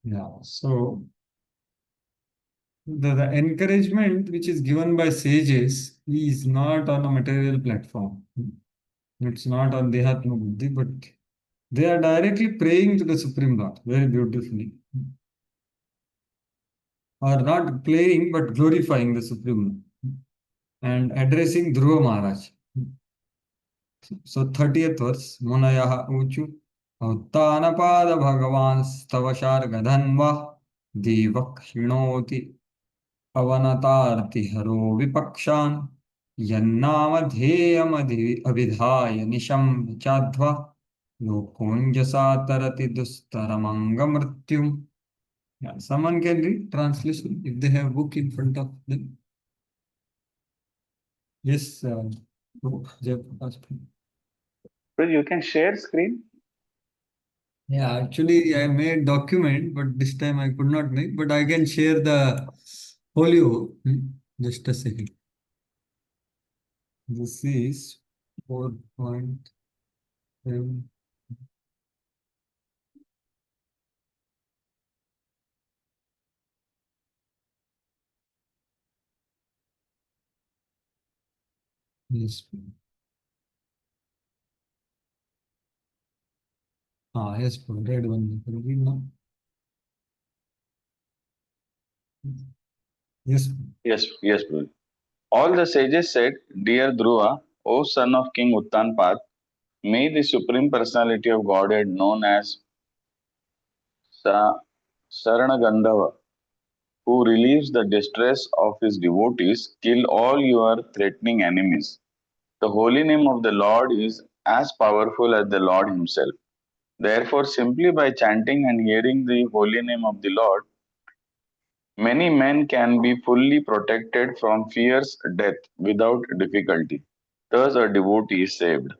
Yeah. So the encouragement which is given by sages is not on a material platform. It's not on Dehatma Buddhi, but they are directly praying to the Supreme Lord very beautifully. Or not playing, but glorifying the Supreme Lord and addressing Dhruva Maharaj. So 30th verse, Munayaha Uchu, Uttanapada Bhagavan Stavashar Gadhanva Devak Shinoti Avanatarti Haro Vipakshan Yannama Abhidhaya Nisham Chadva Lokonjasa Tarati Dustaramanga Mrityum. Yeah, someone can read translation if they have book in front of them. Yes, Jayaprakash. Well, you can share screen. Yeah, actually, I made document, but this time I could not make. But I can share the folio. Just a second. This is 4.7. Yes. Yes, red one. Read now. Yes. Yes, bro. All the sages said, Dear Dhruva, O son of King Uttanpad, may the Supreme Personality of Godhead known as Sa- Saranagandhava, who relieves the distress of his devotees, kill all your threatening enemies. The holy name of the Lord is as powerful as the Lord himself. Therefore, simply by chanting and hearing the holy name of the Lord, many men can be fully protected from fierce death without difficulty. Thus, a devotee is saved.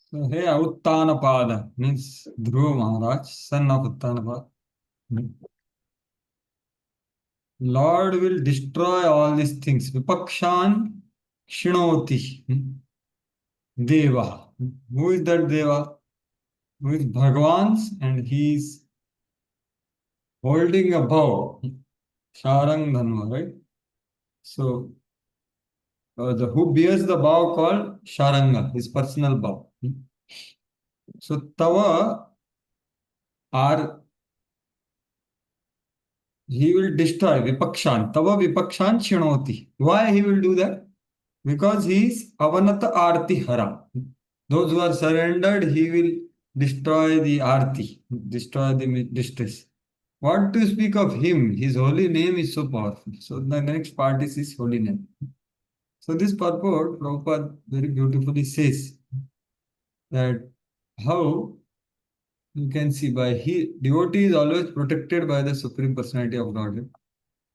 So here Uttanapada means Dhruva Maharaj, son of Uttanapada. Lord will destroy all these things. Vipakshan Shinoti. Deva. Who is that Deva? Who is Bhagavan's and he is holding a bow. Sharang Dhanva, right? So the who bears the bow called Sharanga, his personal bow. So Tava are he will destroy Vipakshan. Tava Vipakshan Shinoti. Why he will do that? Because he is Avanata Arti Hara. Those who are surrendered, he will destroy the Arti, destroy the distress. What to speak of him? His holy name is so powerful. So the next part is his holy name. So this purport, Prabhupada very beautifully says that how you can see by he devotee is always protected by the Supreme Personality of Godhead.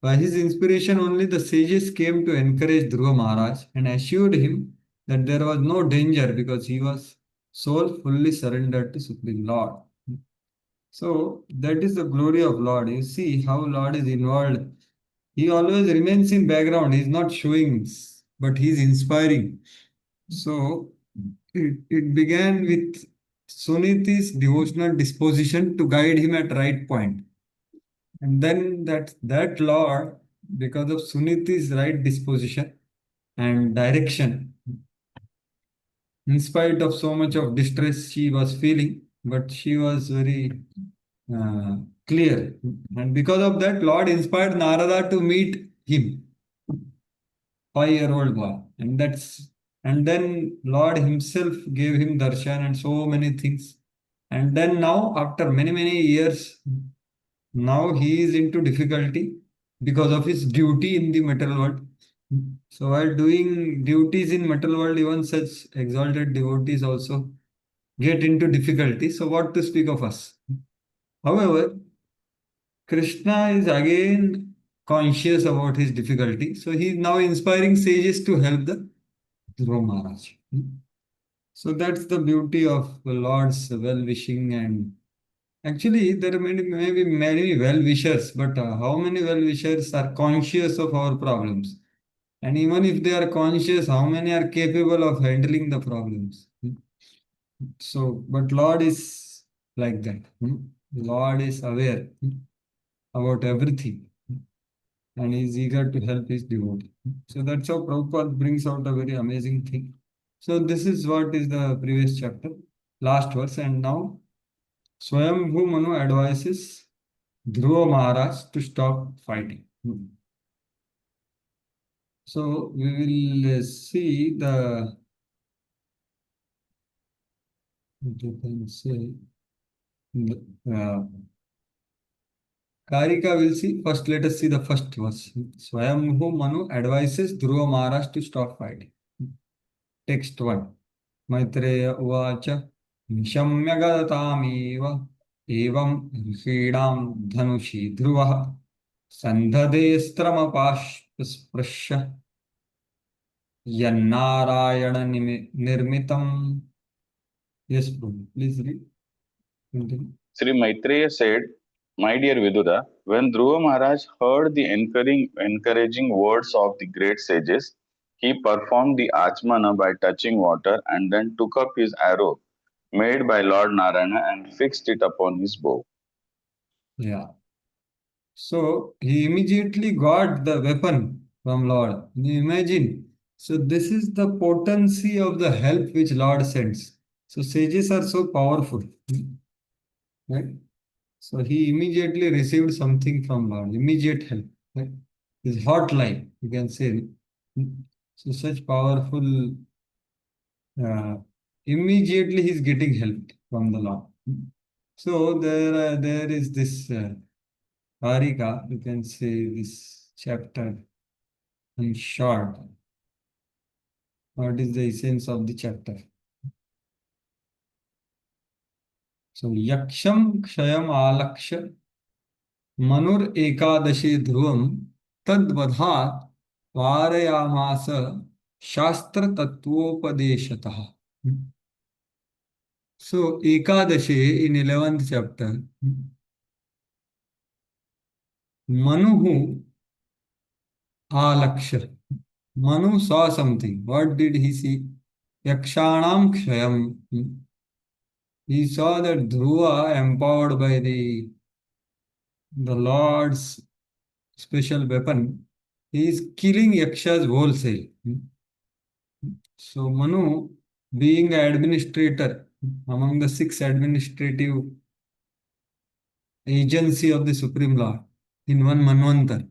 By his inspiration only the sages came to encourage Dhruva Maharaj and assured him that there was no danger because he was soul fully surrendered to Supreme Lord. So that is the glory of Lord. You see how Lord is involved. He always remains in background. He is not showing, but he is inspiring. So it began with Suniti's devotional disposition to guide him at right point. And then that Lord, because of Suniti's right disposition and direction, in spite of so much of distress she was feeling, but she was very uh, clear. And because of that, Lord inspired Narada to meet him, 5-year-old boy. And then Lord himself gave him darshan and so many things. And then now, after many, many years, now he is into difficulty because of his duty in the material world. So while doing duties in material world, even such exalted devotees also get into difficulty. So what to speak of us? However, Krishna is again conscious about his difficulty. So he is now inspiring sages to help the Dhruva Maharaj. So that's the beauty of the Lord's well-wishing, and actually there are maybe many well-wishers, but how many well-wishers are conscious of our problems? And even if they are conscious, how many are capable of handling the problems? So, but Lord is like that. Lord is aware about everything and is eager to help his devotee. So that's how Prabhupada brings out a very amazing thing. So this is what is the previous chapter, last verse, and now Swayambhu Manu advises Dhruva Maharaj to stop fighting. So we will see the, what you can say, uh, Karika will see. First, let us see the first verse. Swayambhu Manu advises Dhruva Maharaj to stop fighting. Text 1. Maitreya Uvacha Nishamya Gadataamiva Evam ऋषीणां Dhanushi Dhruvaha Sandhadestramapasprisprashya Yannarayana Nirmitam. Yes, Prabhu. Please read. Continue. Sri Maitreya said, "My dear Vidura, when Dhruva Maharaj heard the encouraging words of the great sages, he performed the Achmana by touching water and then took up his arrow made by Lord Narayana and fixed it upon his bow." Yeah. So he immediately got the weapon from Lord. Can you imagine? So this is the potency of the help which Lord sends. So sages are so powerful, right? So he immediately received something from Lord, immediate help, right? His hotline, you can say. So such powerful, uh, immediately he's getting help from the Lord. So there is this Harika, you can say this chapter in short. What is the essence of the chapter? So Yaksham Kshayam Alaksha Manur Ekadashi Dhruvam Tadvadhat Varayamasa Shastra Tattvopadeshatah. So Ekadashi in 11th chapter, Manuhu Alaksha. Manu saw something. What did he see? Yakshanam Kshayam. He saw that Dhruva, empowered by the Lord's special weapon, he is killing Yakshas wholesale. So Manu, being an administrator among the 6 administrative agency of the Supreme Lord in one Manvantar.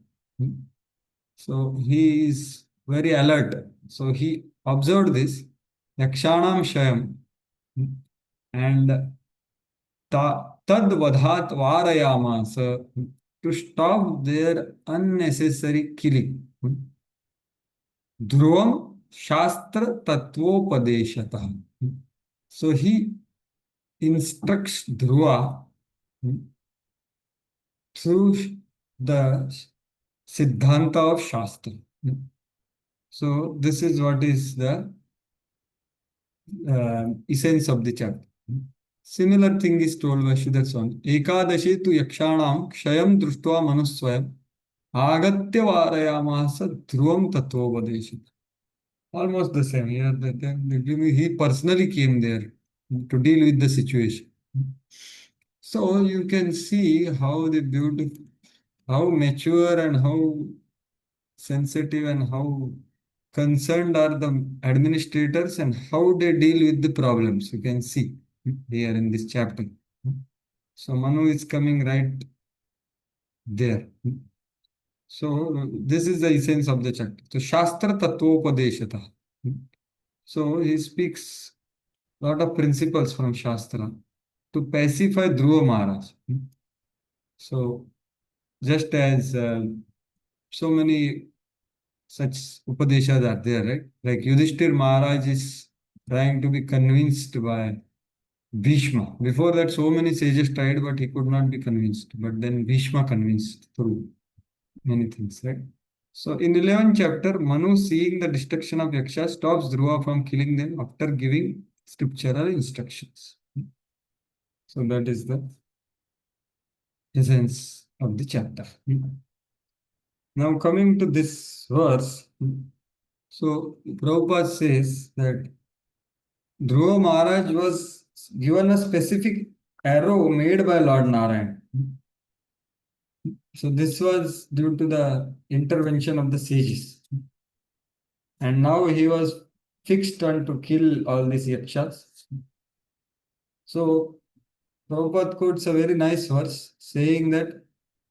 So he is very alert. So he observed this Yakshanam Shayam and Tadvadhat Varayamasa to stop their unnecessary killing. Dhruvam Shastra Tattvopadeshatah. So he instructs Dhruva through the Siddhanta of Shastra. So this is what is the essence of the chapter. Similar thing is told by Shuddha. Ekadashi tu yakshanam kshayam društva manusvayam agatya varayamasa dhruvam tattvopadeshat. Almost the same. Here, he personally came there to deal with the situation. So you can see how the beautiful, how mature and how sensitive and how concerned are the administrators and how they deal with the problems. You can see here in this chapter. So Manu is coming right there. So this is the essence of the chapter. So Shastra Tattvopadeshata. So he speaks a lot of principles from Shastra to pacify Dhruva Maharaj. So just as so many such Upadeshas are there, right? Like Yudhishthir Maharaj is trying to be convinced by Bhishma. Before that, so many sages tried, but he could not be convinced. But then Bhishma convinced through many things, right? So in 11th chapter, Manu, seeing the destruction of Yaksha, stops Dhruva from killing them after giving scriptural instructions. So that is the essence of the chapter. Now coming to this verse, so Prabhupada says that Dhruva Maharaj was given a specific arrow made by Lord Narayan. So this was due to the intervention of the sages. And now he was fixed on to kill all these yakshas. So Prabhupada quotes a very nice verse saying that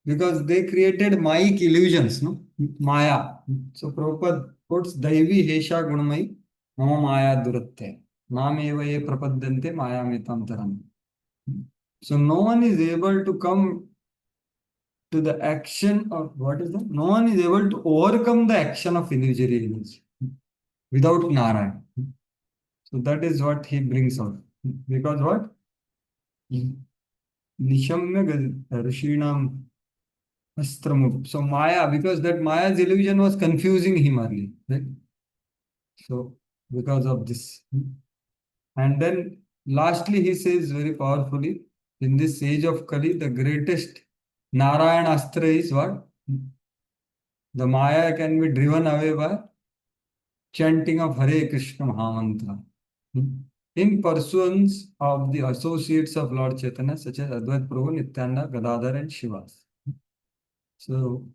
because they created Mayic illusions, no? Maya. So Prabhupada quotes Daivi Hesha Gunamai Mama Maya Duratte. Nameva ye prapadyante Maya Mitam Taram. So no one is able to come to the action of what is that? No one is able to overcome the action of illusory image without Narayan. So that is what he brings out. Because what? Nishamya Rishinam Astramuk. So Maya, because that Maya's illusion was confusing him early. Right? So because of this. And then lastly he says very powerfully, in this age of Kali, the greatest Narayan Astra is what? The Maya can be driven away by chanting of Hare Krishna Mahamantra. In pursuance of the associates of Lord Chaitanya, such as Advait Prabhu, Nityananda, Gadadhar, and Shivas. So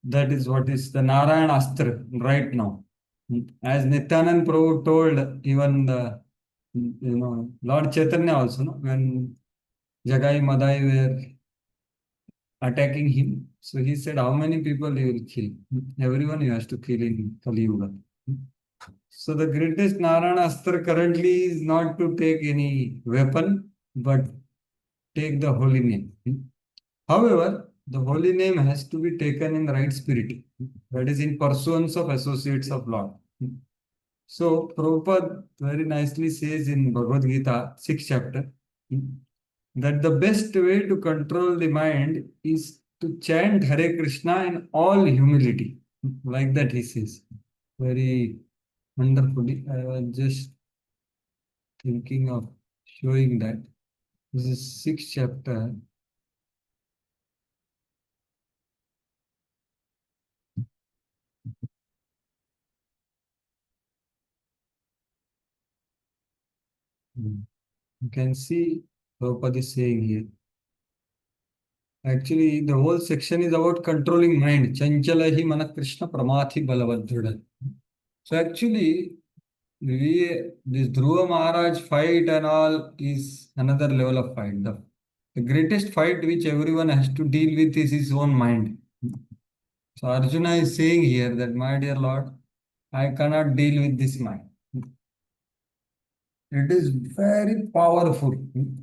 that is what is the Narayan Astra right now. As Nityananda Prabhu told even the Lord Chaitanya also, no? When Jagai Madai were attacking him, so he said, how many people you will kill? Everyone you has to kill in Kali Yuga. So the greatest Narayana Astra currently is not to take any weapon, but take the holy name. However, the holy name has to be taken in the right spirit. That is in pursuance of associates of Lord. So Prabhupada very nicely says in Bhagavad Gita, 6th chapter, that the best way to control the mind is to chant Hare Krishna in all humility. Like that he says. Very wonderfully. I was just thinking of showing that. This is 6th chapter. You can see Prabhupada is saying here. Actually, the whole section is about controlling mind. Chanchalahi mana Krishna pramathi balavadhuda. So actually, this Dhruva Maharaj fight and all is another level of fight. The greatest fight which everyone has to deal with is his own mind. So Arjuna is saying here that, my dear Lord, I cannot deal with this mind. It is very powerful.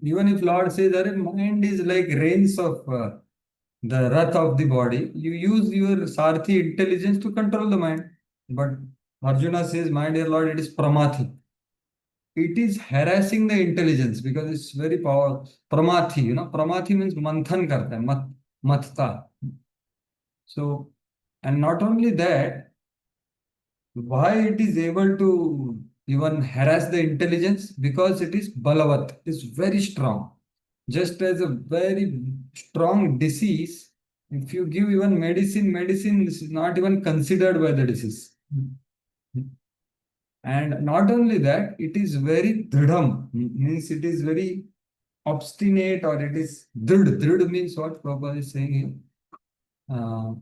Even if Lord says that mind is like reins of the wrath of the body, you use your Sarthi intelligence to control the mind. But Arjuna says, my dear Lord, it is Pramathi. It is harassing the intelligence because it's very powerful. Pramathi, Pramathi means manthan karta hai, mathta. So, and not only that, why it is able to even harass the intelligence? Because it is balavat, it is very strong. Just as a very strong disease, if you give even medicine is not even considered by the disease. And not only that, it is very dridham, means it is very obstinate, or it is drid. Drid means what Prabhupada is saying here.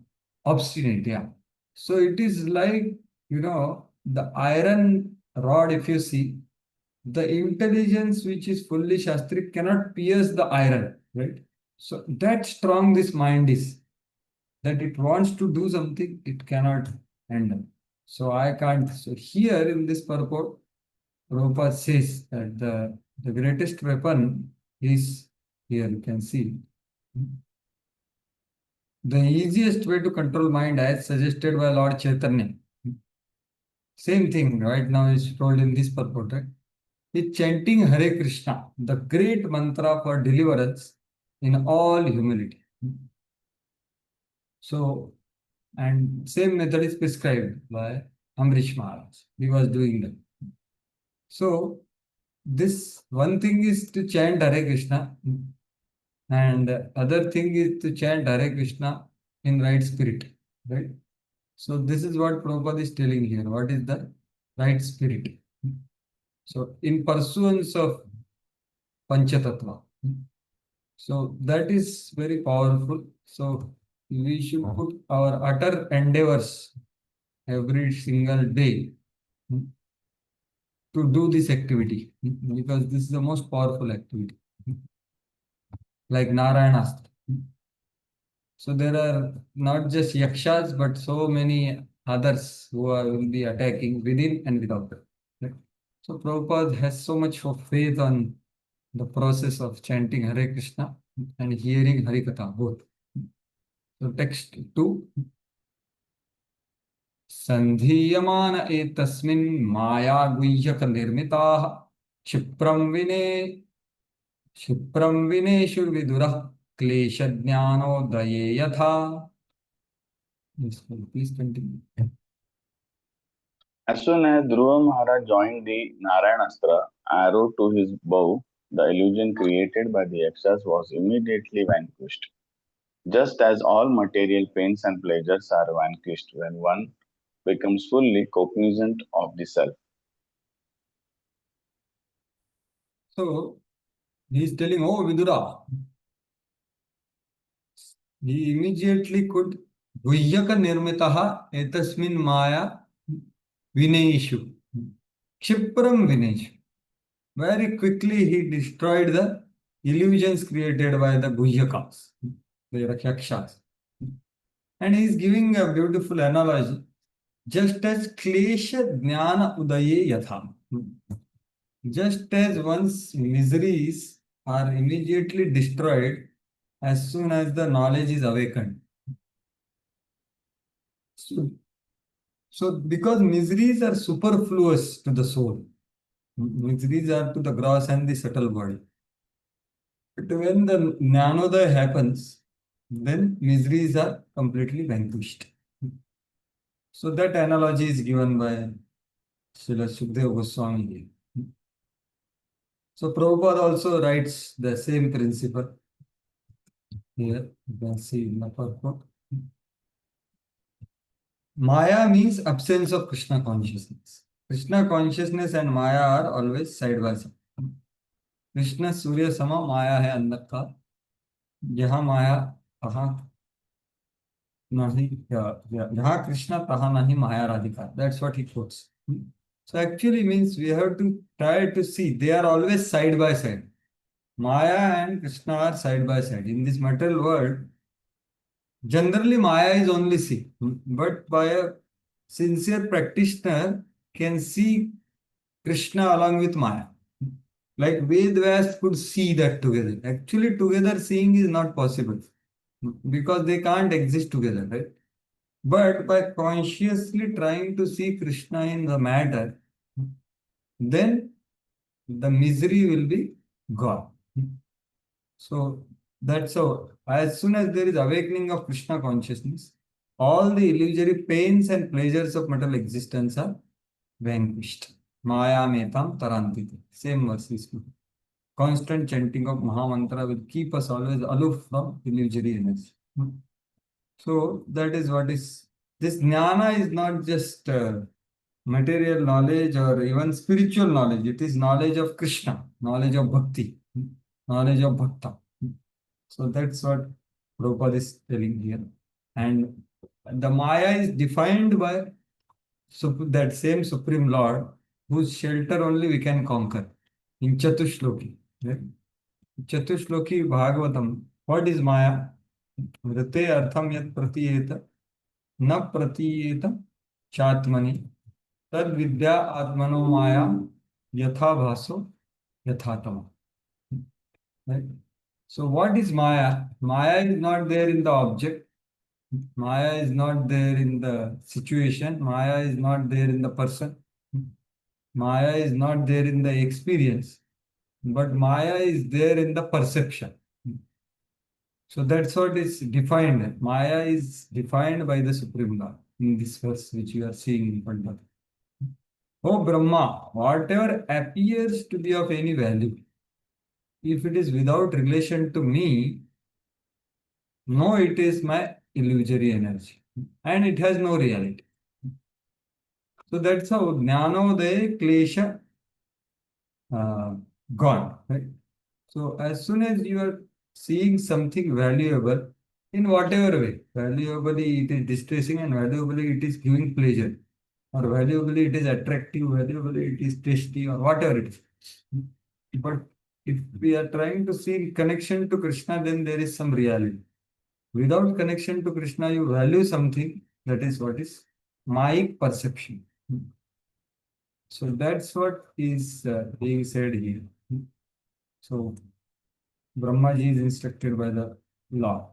Obstinate, yeah. So it is like, the iron rod, if you see, the intelligence which is fully Shastric cannot pierce the iron, right? So that strong this mind is, that it wants to do something, it cannot handle. So I can't. So here in this purport, Prabhupada says that the greatest weapon is, here you can see, the easiest way to control mind as suggested by Lord Chaitanya. Same thing right now is told in this purport, right? Is chanting Hare Krishna, the great mantra for deliverance in all humility. So, and same method is prescribed by Amrish Maharaj. He was doing that. So, this one thing is to chant Hare Krishna, and other thing is to chant Hare Krishna in right spirit, right? So, this is what Prabhupada is telling here. What is the right spirit? So, in pursuance of Panchatattva, So that is very powerful. So we should put our utter endeavors every single day to do this activity because this is the most powerful activity, like Narayana. So there are not just yakshas, but so many others who will be attacking within and without. Right? So Prabhupada has so much of faith on the process of chanting Hare Krishna and hearing Harikatha both. So text 2. संधीयमान एतस्मिन् माया गुह्यक निर्मिताः क्षिप्रं विनेषु विदुरः क्लेशज्ञानोदये यथा. Yes, please continue. As soon as Dhruva Maharaj joined the Narayanastra arrow to his bow, the illusion created by the Yakshas was immediately vanquished. Just as all material pains and pleasures are vanquished when one becomes fully cognizant of the self. So he is telling, oh Vidura, he immediately could guhyaka nirmitaha etasmin maya vineshu. Kshipram vineshu. Very quickly he destroyed the illusions created by the Guhyakas, the Yakshas. And he is giving a beautiful analogy. Just as Klesha Jnana Udaye Yatha. Just as one's miseries are immediately destroyed as soon as the knowledge is awakened. So because miseries are superfluous to the soul, miseries are to the gross and the subtle body. But when the Jnanodaya happens, then miseries are completely vanquished. So that analogy is given by Srila Sukadeva Goswami here. So Prabhupada also writes the same principle here. You can see in the purport. Maya means absence of Krishna consciousness. Krishna consciousness and Maya are always side by side. Krishna Surya Sama Maya hai andar ka. Yaha Maya aha nahi. Yaha Krishna taha nahi Maya Radhika. That's what he quotes. So actually means we have to try to see they are always side by side. Maya and Krishna are side by side. In this material world, generally Maya is only seen, but by a sincere practitioner can see Krishna along with Maya. Like Ved could see that together. Actually, together seeing is not possible because they can't exist together, right? But by consciously trying to see Krishna in the matter, then the misery will be gone. So that's how, as soon as there is awakening of Krishna consciousness, all the illusory pains and pleasures of material existence are vanquished. Maya metam tarantiti. Same verse is constant chanting of Mahamantra will keep us always aloof from illusory energy. So that is what is this jnana is not just material knowledge or even spiritual knowledge. It is knowledge of Krishna, knowledge of bhakti, knowledge of bhakta. So that's what Prabhupada is telling here. And the Maya is defined by that same Supreme Lord whose shelter only we can conquer in Chatushloki. Right? Chatushloki Bhagavatam. What is Maya? Vrite artham yat pratiyeta na pratiyeta chatmani tad vidya atmano maya yatha bhaso yathatama. Right? So what is Maya? Maya is not there in the object. Maya is not there in the situation. Maya is not there in the person. Maya is not there in the experience. But Maya is there in the perception. So that's what is defined. Maya is defined by the Supreme Lord in this verse which you are seeing in front of you. Oh Brahma, whatever appears to be of any value, if it is without relation to me, no, it is my illusory energy and it has no reality. So that's how Jnanodaya Klesha gone. Right? So as soon as you are seeing something valuable, in whatever way, valuably it is distressing and valuably it is giving pleasure, or valuably it is attractive, valuably it is tasty, or whatever it is. But if we are trying to see in connection to Krishna, then there is some reality. Without connection to Krishna, you value something, that is what is my perception. So that's what is being said here. So Brahmaji is instructed by the law.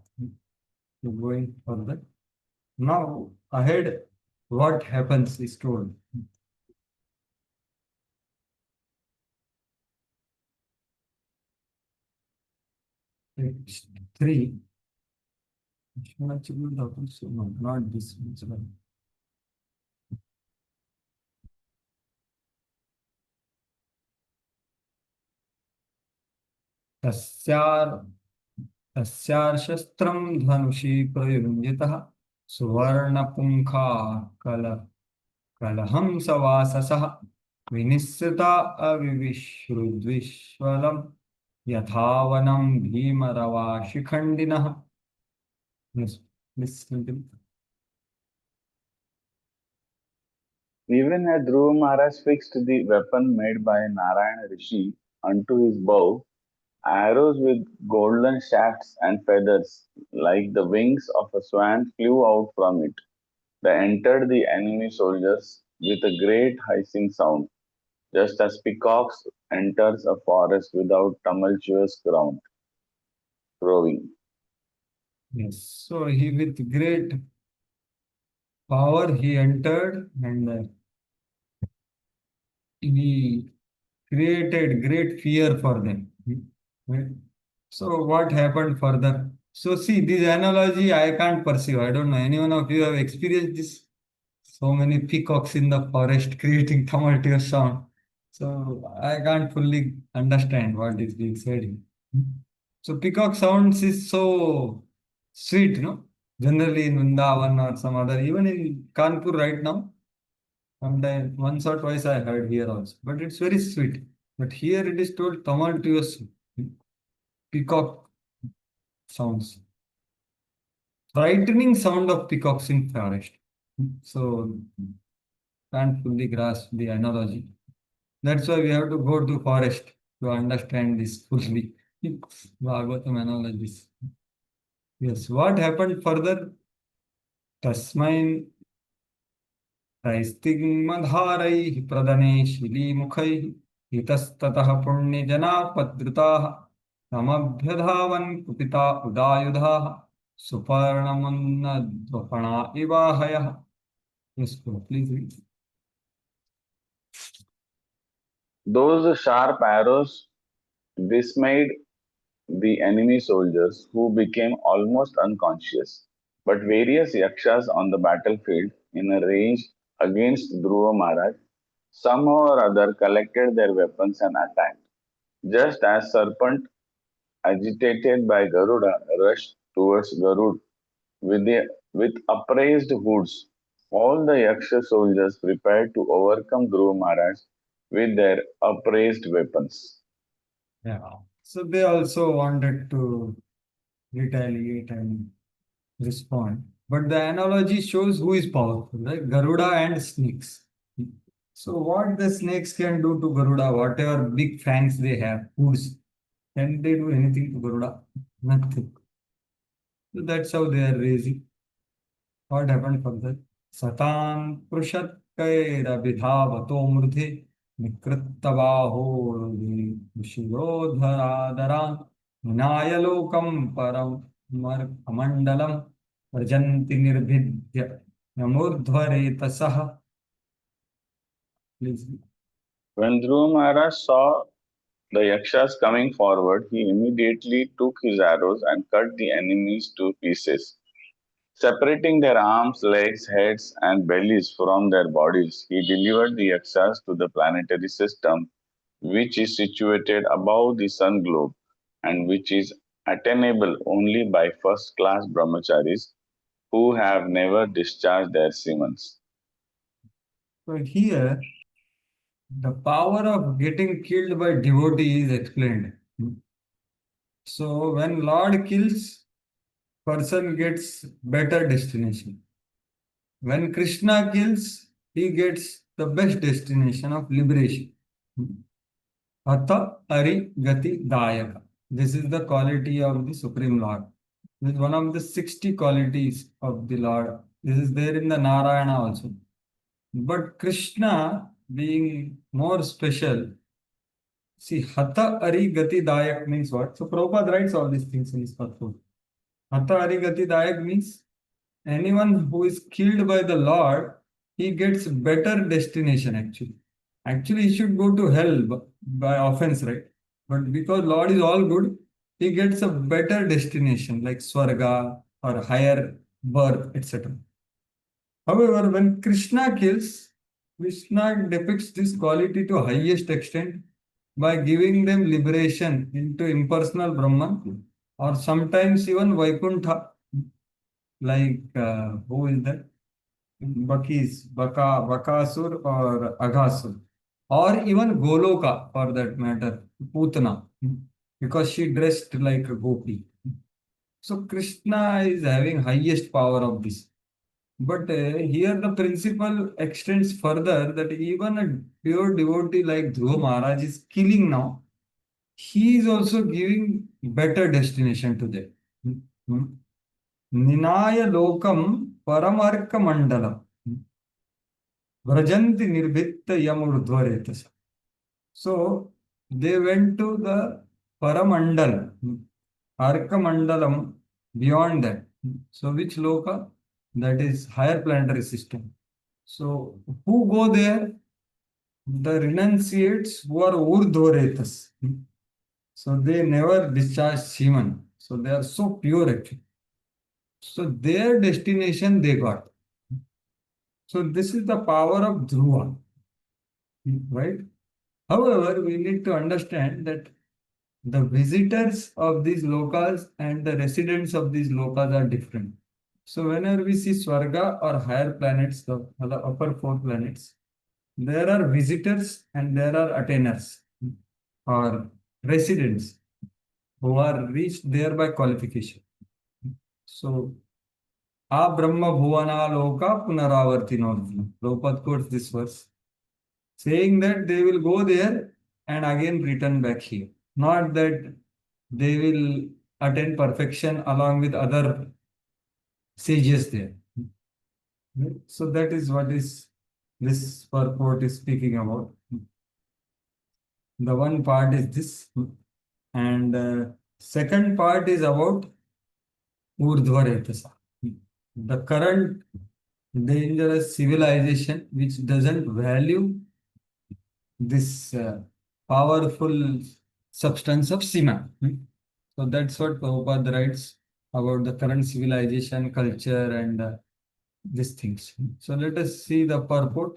So going further. Now ahead, what happens is told. Text 3. No, not this one. तस्यार तस्यार्शस्त्रं धनुषि प्रयुञ्जितः सुवर्णपुङ्खा कल कलहं सवाससः विनिसृता अविविश्रुद्विश्वलं यथावनं भीमरवाशिखण्डिनः. Yes, please continue. Even as Dhruva Maharaj fixed the weapon made by Narayana Rishi unto his bow, arrows with golden shafts and feathers, like the wings of a swan, flew out from it. They entered the enemy soldiers with a great hissing sound, just as peacocks enters a forest without tumultuous crowing. Yes, so he with great power he entered and he created great fear for them. Right? So what happened further? So see, this analogy I can't perceive. I don't know. Any one of you have experienced this? So many peacocks in the forest creating tumultuous sound. So I can't fully understand what is being said here. So peacock sounds is so sweet, no? Generally in Vrindavan or some other, even in Kanpur right now, sometimes once or twice I heard here also. But it's very sweet. But here it is told tumultuous peacock sounds. Frightening sound of peacocks in forest. So can't fully grasp the analogy. That's why we have to go to forest to understand this fully. Bhagavatam analogies. Yes, what happened further? Tasmain त्रैस्तिग्मधारैः प्रदने शिलीमुखैः इतस्ततः पुण्यजनापद्रुताः तमभ्यधावन् कुपिता उदायुधाः सुपर्णमुन्नद्वपणा इवाहयः. Yes, please read. Those sharp arrows dismayed the enemy soldiers, who became almost unconscious. But various yakshas on the battlefield, in a range against Dhruva Maharaj, somehow or other collected their weapons and attacked. Just as serpent, agitated by Garuda, rushed towards Garud with upraised hoods, all the Yaksha soldiers prepared to overcome Dhruva Maharaj with their upraised weapons. Yeah. So they also wanted to retaliate and respond. But the analogy shows who is powerful, right? Garuda and snakes. So what the snakes can do to Garuda, whatever big fangs they have, hoods, can they do anything to Garuda? Nothing. So that's how they are raising. What happened further? Satan prushat kairabhidhavato murdhe nikrittavaho vishirodharadharan vinayalokam param amandalam prajanti nirbhidya namurdhvaretasah. Please. When Dhruva Maharaj saw the Yakshas coming forward, he immediately took his arrows and cut the enemies to pieces. Separating their arms, legs, heads, and bellies from their bodies, he delivered the Yakshas to the planetary system, which is situated above the sun globe and which is attainable only by first class brahmacharis who have never discharged their semens. So here the power of getting killed by devotee is explained. So when Lord kills, person gets better destination. When Krishna kills, he gets the best destination of liberation. Hatha Ari Gati Dayaka. This is the quality of the Supreme Lord. This is one of the 60 qualities of the Lord. This is there in the Narayana also. But Krishna, being more special, see, Hatha Ari Gati Dayak means what? So Prabhupada writes all these things in his purport. Hatha Ari Gati Dayak means anyone who is killed by the Lord, he gets better destination actually. Actually, he should go to hell by offense, right? But because Lord is all good, he gets a better destination like Swarga or higher birth, etc. However, when Krishna kills, Krishna depicts this quality to highest extent by giving them liberation into impersonal Brahman or sometimes even Vaikuntha, like who is that? Bakasur or Aghasur, or even Goloka for that matter, Putana, because she dressed like a gopi. So Krishna is having highest power of this. But here the principle extends further that even a pure devotee like Dhruva Maharaj is killing now. He is also giving better destination to them. Hmm. Ninaya lokam paramarka mandalam. Vrajanti nirbhitta yamurdhvaretas. So they went to the Paramandal, Arka Mandalam, beyond that. So which loka? That is higher planetary system. So who go there? The renunciates who are urdhvaretas. So they never discharge semen. So they are so pure actually. So their destination they got. So this is the power of Dhruva, right? However, we need to understand that the visitors of these lokas and the residents of these lokas are different. So whenever we see Swarga or higher planets, the upper four planets, there are visitors and there are attainers or residents who are reached there by qualification. So, A Brahma Bhuvana Loka Punaravartino. Prabhupada quotes this verse, saying that they will go there and again return back here. Not that they will attain perfection along with other sages there. So that is what is this purport is speaking about. The one part is this, and second part is about Urdhvaretasa, the current dangerous civilization which doesn't value this powerful substance of Sima. So that's what Prabhupada writes about the current civilization, culture, and these things. So let us see the purport,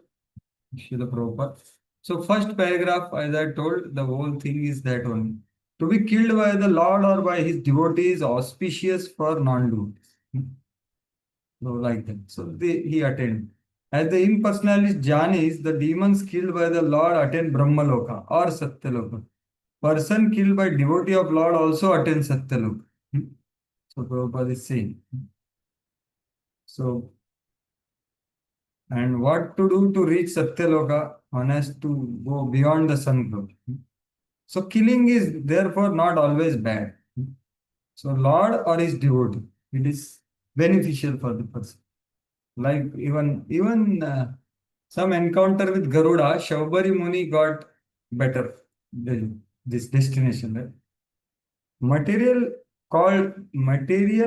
Srila Prabhupada. So first paragraph, as I told, the whole thing is that only. To be killed by the Lord or by his devotees auspicious for non-devotees. So like that. So he attained. As the impersonalist Jhanis, the demons killed by the Lord attain Brahmaloka or Satyaloka. Person killed by devotee of Lord also attains Satyaloka. So Prabhupada is saying. So, and what to do to reach Satyaloka? One has to go beyond the sun glory. So killing is therefore not always bad. So Lord or his devotee, it is beneficial for the person. Like even some encounter with Garuda, Shaubari Muni got better than this destination. Right? Material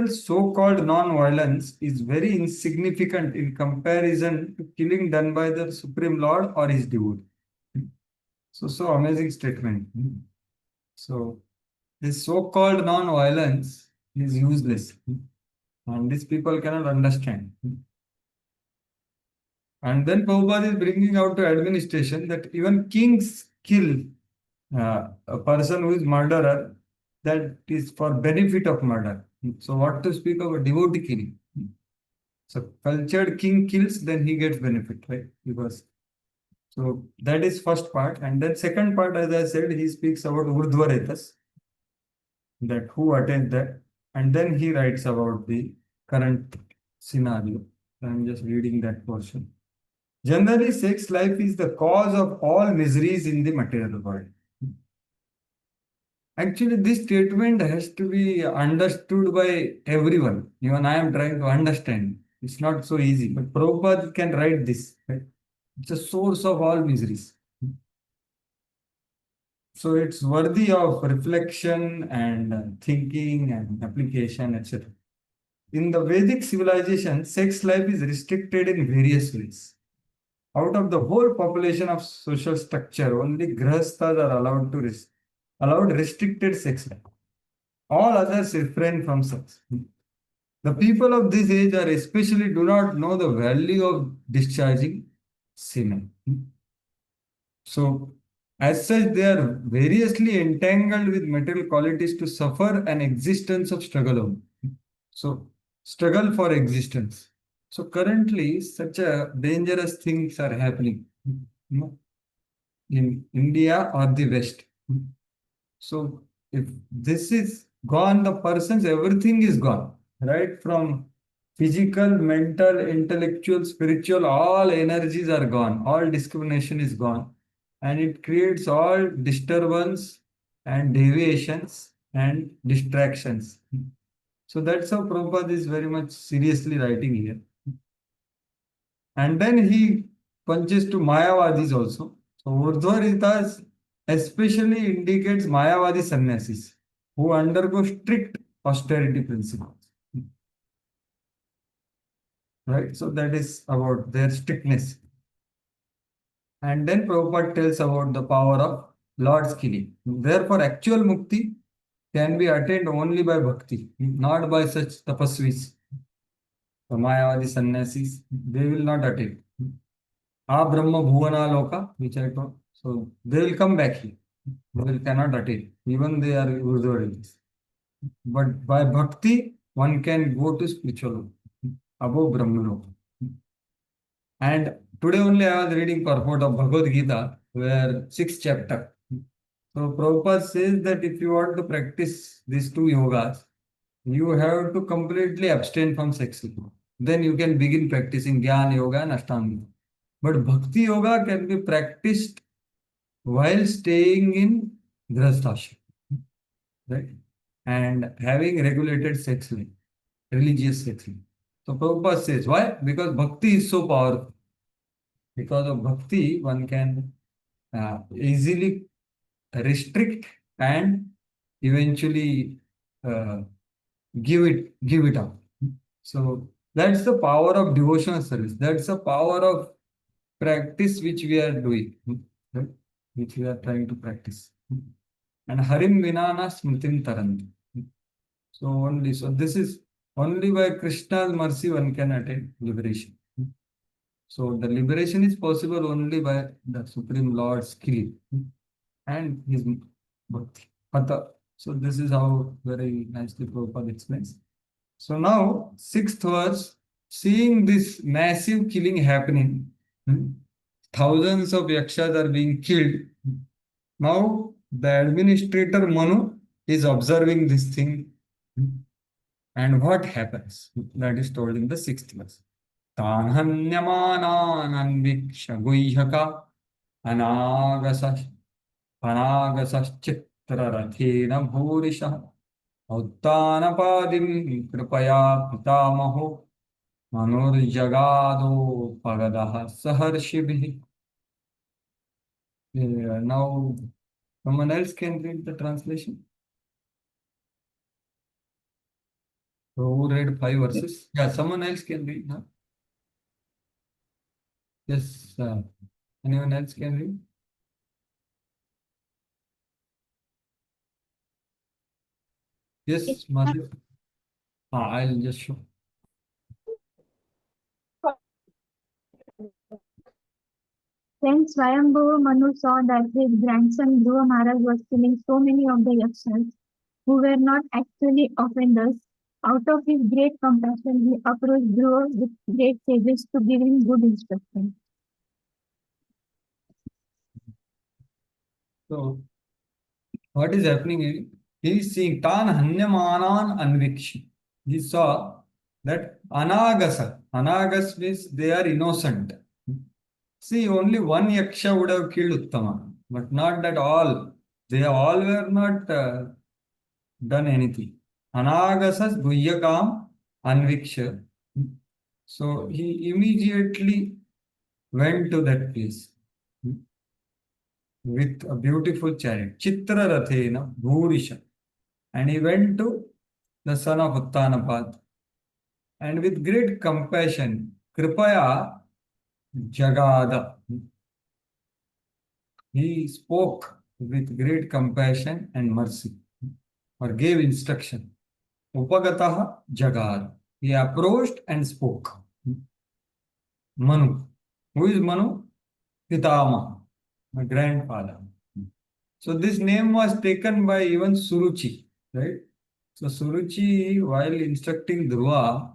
so-called non-violence is very insignificant in comparison to killing done by the Supreme Lord or his devotee. So amazing statement. So this so-called non-violence is useless, and these people cannot understand. And then Prabhupada is bringing out to administration that even kings kill a person who is murderer, that is for benefit of murder. So what to speak of a devotee killing? So cultured king kills, then he gets benefit, right? Because so that is first part. And then second part, as I said, he speaks about Urdhvaretas. that who attained that, and then he writes about the current scenario. I'm just reading that portion. Generally, sex life is the cause of all miseries in the material world. Actually, this statement has to be understood by everyone. Even I am trying to understand. It's not so easy, but Prabhupada can write this. Right? It's a source of all miseries. So it's worthy of reflection and thinking and application, etc. In the Vedic civilization, sex life is restricted in various ways. Out of the whole population of social structure, only grahasthas are allowed restricted sex life. All others refrain from sex. The people of this age are especially do not know the value of discharging semen. So, as such, they are variously entangled with material qualities to suffer an existence of struggle only. So, struggle for existence. So, currently, such a dangerous things are happening, in India or the West. So, if this is gone, the person's everything is gone, right? From physical, mental, intellectual, spiritual, all energies are gone, all discrimination is gone, and it creates all disturbance and deviations and distractions. So that's how Prabhupada is very much seriously writing here. And then he punches to Mayavadis also. So Urdhva especially indicates Mayavadi sannyasis who undergo strict austerity principles. Right? So that is about their strictness. And then Prabhupada tells about the power of Lord's killing. Therefore, actual mukti can be attained only by bhakti, not by such tapasvis. The Mayavadi sannyasis, they will not attain. Brahma Bhuvana Loka, which I told. So they will come back here. They cannot attain. Even they are Urdhva. But by bhakti, one can go to spiritual loka, above Brahma Loka. And today only I was reading purport of Bhagavad Gita, where sixth chapter. So Prabhupada says that if you want to practice these two yogas, you have to completely abstain from sex. Then you can begin practicing Jnana Yoga and Ashtanga Yoga. But Bhakti Yoga can be practiced while staying in Grihasthashram, right? And having regulated sex life, religious sex life. So Prabhupada says, why? Because Bhakti is so powerful. Because of Bhakti, one can easily restrict and eventually uh, give it up. So that's the power of devotional service. That's the power of practice which we are doing, right? Which we are trying to practice. And Harim Vinana Smritim Taranti. So this is only by Krishna's mercy one can attain liberation. So the liberation is possible only by the Supreme Lord's skill and his bhakti. Hatha. So this is how very nicely Prabhupada explains. So now, sixth verse, seeing this massive killing happening, thousands of yakshas are being killed. Now, the administrator Manu is observing this thing. And what happens? That is told in the sixth verse. Tanhanyamananan guhyaka anagasas अनागसश्चित्ररथेन भूरिशः औत्तानपादिं कृपया पितामहो मनुर्जगादोपगदः सहर्षिभिः. Now, someone else can read the translation. Who read 5 verses? Yeah, someone else can read. Huh? Yes, anyone else can read? Yes, Madhu. I'll just show. When Swayambhuva Manu saw that his grandson Dhruva Maharaj was killing so many of the yakshas who were not actually offenders, out of his great compassion, he approached Dhruva with great sages to give him good instruction. So, what is happening here? he is seeing Tan Hanyamanan Anvikshi. He saw that Anagasa. Anagas means they are innocent. See, only one Yaksha would have killed Uttama, but not that all. They all were not done anything. Anagasas Guhyakam Anviksha. So he immediately went to that place with a beautiful chariot, Chitra Rathena Bhurisha. And he went to the son of Uttanapad. And with great compassion, Kripaya Jagada. He spoke with great compassion and mercy, or gave instruction. Upagataha Jagad. He approached and spoke. Manu. Who is Manu? Pitama, my grandfather. So this name was taken by even Suruchi, right? So Suruchi, while instructing Dhruva,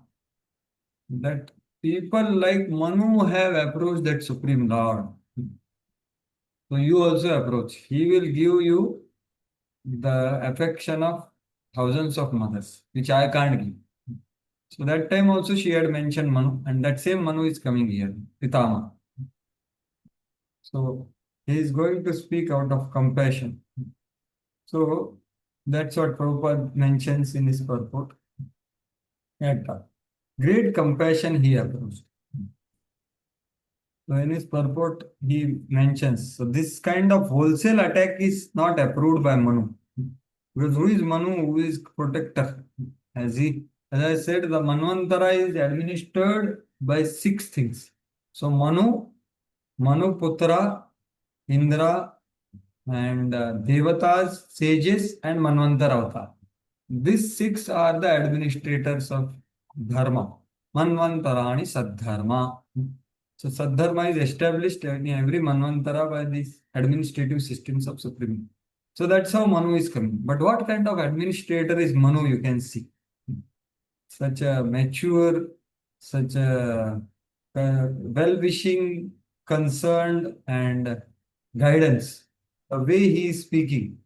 that people like Manu have approached that Supreme Lord. So you also approach. He will give you the affection of thousands of mothers, which I can't give. So that time also she had mentioned Manu, and that same Manu is coming here, Pitama. So he is going to speak out of compassion. So that's what Prabhupada mentions in his purport. At great compassion he approached. So in his purport, he mentions, so this kind of wholesale attack is not approved by Manu. Because who is Manu? Who is protector? As I said, the Manvantara is administered by 6 things. So Manu, Putra, Indra, and Devatas, sages, and Manvantara Avatar. These 6 are the administrators of Dharma. Manvantarani Sadharma. So Sadharma is established in every Manvantara by these administrative systems of Supreme. So that's how Manu is coming. But what kind of administrator is Manu, you can see. Such a mature, such a well-wishing, concerned, and guidance. The way he is speaking.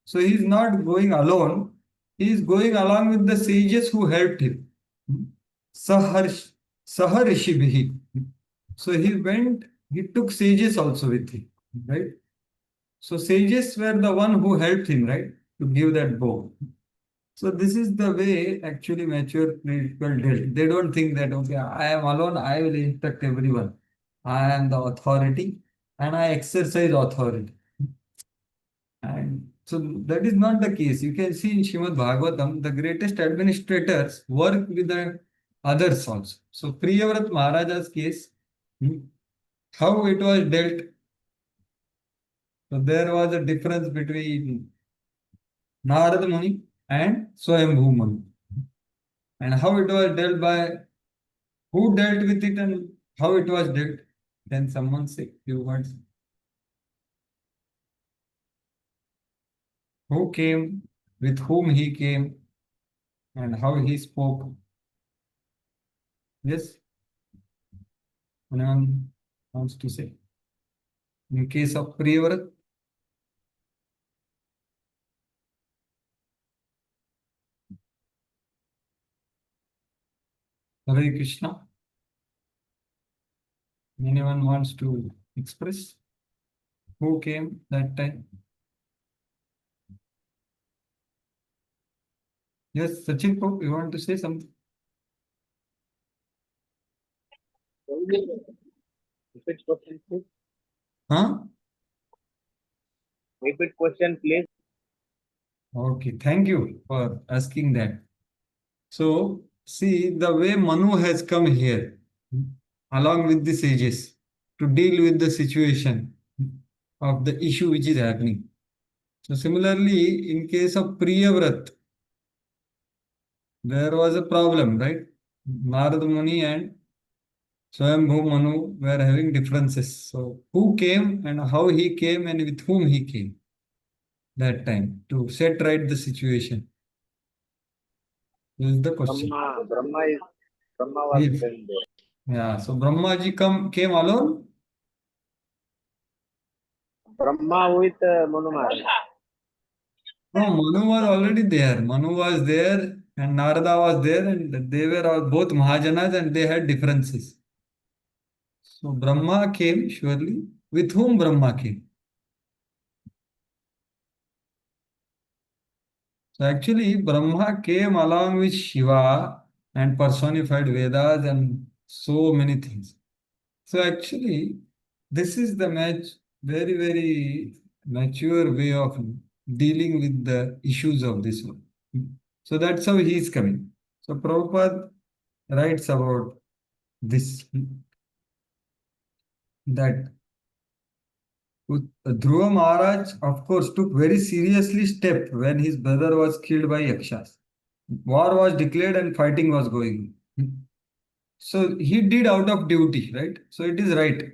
So he is not going alone. He is going along with the sages who helped him. Saharishibhi. So he took sages also with him, right? So sages were the one who helped him, right? To give that bow. So this is the way actually mature people dealt. They don't think that, okay, I am alone, I will instruct everyone. I am the authority and I exercise authority. And so that is not the case. You can see in Srimad Bhagavatam, the greatest administrators work with the others also. So Priyavrat Maharaja's case, how it was dealt. So there was a difference between Narada Muni and Swayambhu Muni. And how it was dealt by, who dealt with it and how it was dealt. Can someone say few words? Who came, with whom he came, and how he spoke. Yes? Anyone wants to say? In case of Priyavrat, Hare Krishna. Anyone wants to express? Who came that time? Yes, Sachin, you want to say something? Repeat question, please. Huh? Repeat question, please. Okay, thank you for asking that. So, see the way Manu has come here, along with the sages, to deal with the situation of the issue which is happening. So, similarly, in case of Priyavrat, there was a problem, right? Narada Muni and Swayambhu Manu were having differences. So, who came and how he came and with whom he came that time to set right the situation? This is the question. Brahma was Yes. present there. Yeah, so Brahmaji came alone. Brahma with Manu Maharaj. No, Manu was already there. Manu was there and Narada was there, and they were all both Mahajanas and they had differences. So Brahma came surely. With whom Brahma came? So actually, Brahma came along with Shiva and personified Vedas and so many things. So actually, this is the very, very mature way of dealing with the issues of this one. So that's how he is coming. So Prabhupada writes about this, that Dhruva Maharaj, of course, took very seriously step when his brother was killed by Yakshas. War was declared and fighting was going on. So he did out of duty, right? So it is right.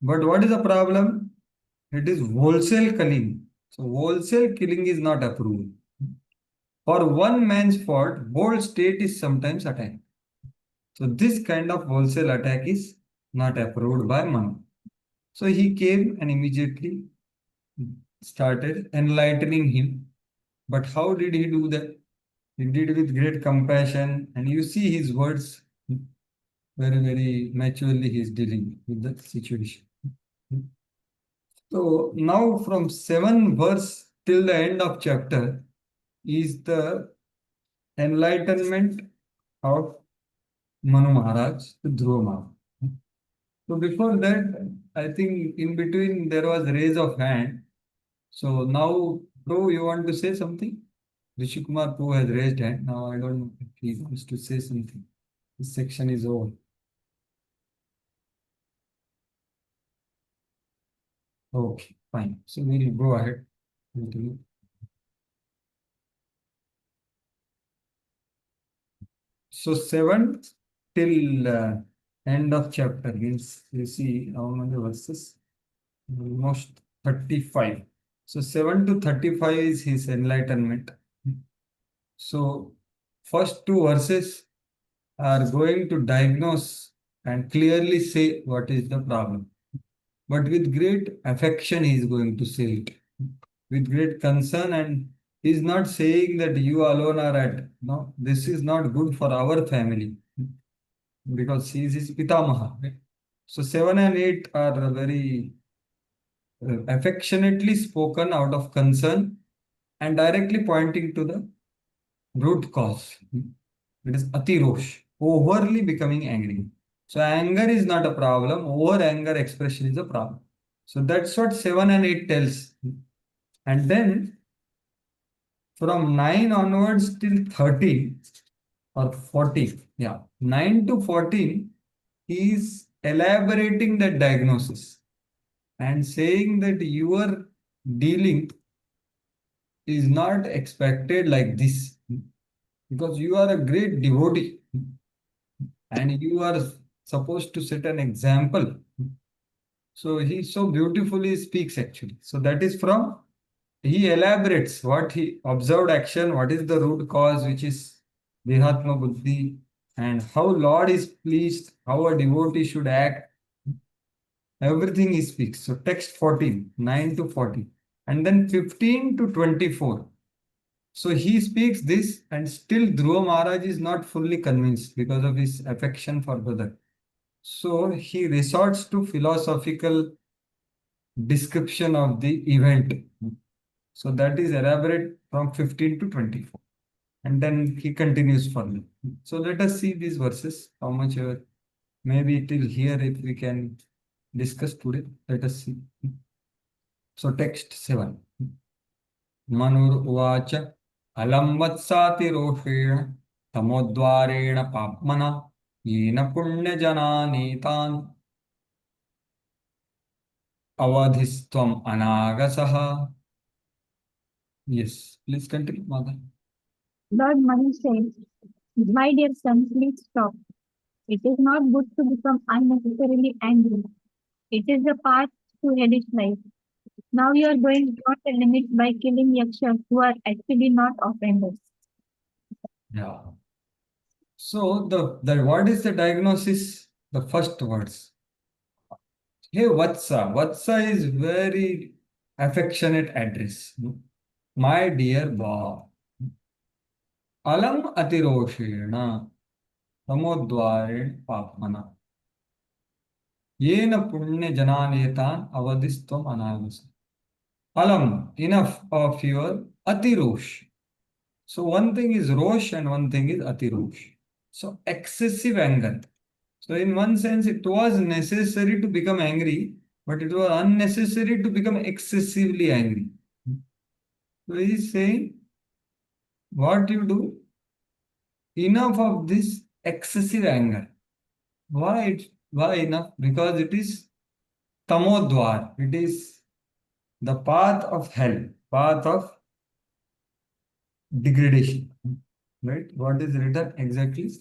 But what is the problem? It is wholesale killing. So wholesale killing is not approved. For one man's fault, whole state is sometimes attacked. So this kind of wholesale attack is not approved by Manu. So he came and immediately started enlightening him. But how did he do that? He did with great compassion, and you see his words, very, very maturely he is dealing with the situation. So now from 7 verse till the end of chapter is the enlightenment of Manu Maharaj to Dhruva Maharaj. So before that, I think in between there was raise of hand. So now, Prabhu, you want to say something? Rishi Kumar Prabhu has raised hand. Now I don't know if he wants to say something. This section is over. Okay, fine. So we'll go ahead. Continue. So 7 till end of chapter means you see how many verses? Almost 35. So 7 to 35 is his enlightenment. So first 2 verses are going to diagnose and clearly say what is the problem. But with great affection he is going to say it. With great concern, and he is not saying that you alone are at. No, this is not good for our family because he is his Pitamaha. Right? So 7 and 8 are very affectionately spoken out of concern and directly pointing to the root cause. It is atirosh, overly becoming angry. So anger is not a problem, over anger expression is a problem. So that's what 7 and 8 tells. And then from 9 onwards till 13 or 14, yeah, 9 to 14, he is elaborating the diagnosis and saying that your dealing is not expected like this because you are a great devotee and you are supposed to set an example. So he so beautifully speaks actually. So that is from, he elaborates what he observed action, what is the root cause, which is Dehatma Buddhi, and how Lord is pleased, how a devotee should act. Everything he speaks. So text 14, 9 to 14. And then 15 to 24. So he speaks this, and still Dhruva Maharaj is not fully convinced because of his affection for brother. So he resorts to philosophical description of the event. So that is elaborate from 15 to 24. And then he continues further. So let us see these verses, how much maybe till here if we can discuss today. Let us see. So text 7. Manur Uvacha Alam Vatsatiroshena Tamodvareణ Papmana Yena Punya Jananitan Avadhistvam Anagasaha. Yes, please continue, Mother. Lord Manu said, "My dear son, please stop. It is not good to become unnecessarily angry. It is the path to hellish life. Now you are going beyond the limit by killing yakshas who are actually not offenders." Yeah. So the what is the diagnosis? The first words. Hey Vatsa. Vatsa is very affectionate address. My dear boy, alam atiroshena tamodvareण papmana येन पुण्य जनानेतान avadistvam anagasa. Alam, enough of your atirosh. So one thing is rosh and one thing is atirosh. So excessive anger. So in one sense, it was necessary to become angry, but it was unnecessary to become excessively angry. So he is saying, what you do, enough of this excessive anger. Why enough? Because it is tamodwar. It is the path of hell, path of degradation. Right? What is written exactly?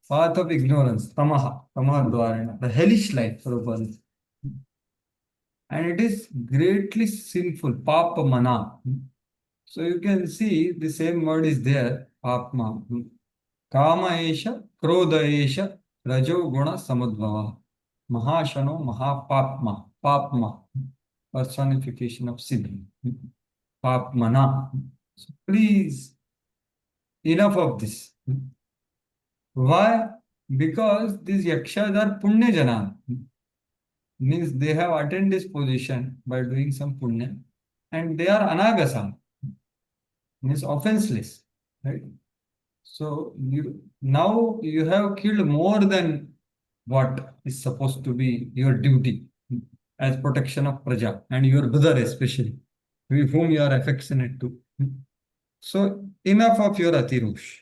Path of ignorance, tamaha, tamadvarana, the hellish life, Prabhupada says. And it is greatly sinful, papamana. So you can see the same word is there, papma. Kama esha, krodha esha, rajo guna samudbhava. Mahashano mahapapma, papma, personification of sin. Papmana. So please, enough of this. Why? Because these yakshas are punya jana. Means they have attained this position by doing some punya, and they are anagasa, means offenseless, right? So now you have killed more than what is supposed to be your duty as protection of praja and your brother especially, with whom you are affectionate to. So enough of your atirosh.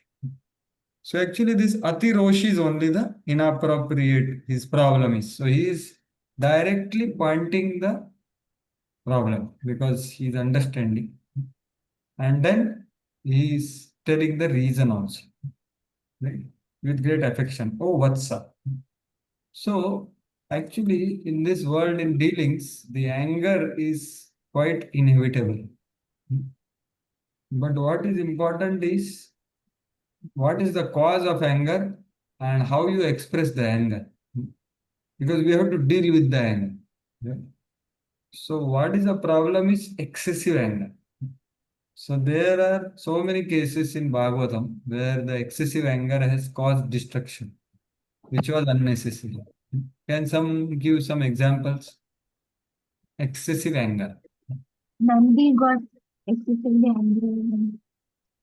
So actually this atirosh is only the inappropriate, his problem is. So he is directly pointing the problem because he is understanding. And then he is telling the reason also, right? With great affection. Oh, Vatsa. So actually in this world in dealings, the anger is quite inevitable. But what is important is what is the cause of anger and how you express the anger. Because we have to deal with the anger. Yeah. So what is the problem is excessive anger. So there are so many cases in Bhagavatam where the excessive anger has caused destruction, which was unnecessary. Can some give some examples? Excessive anger. Nandi got excessively angry and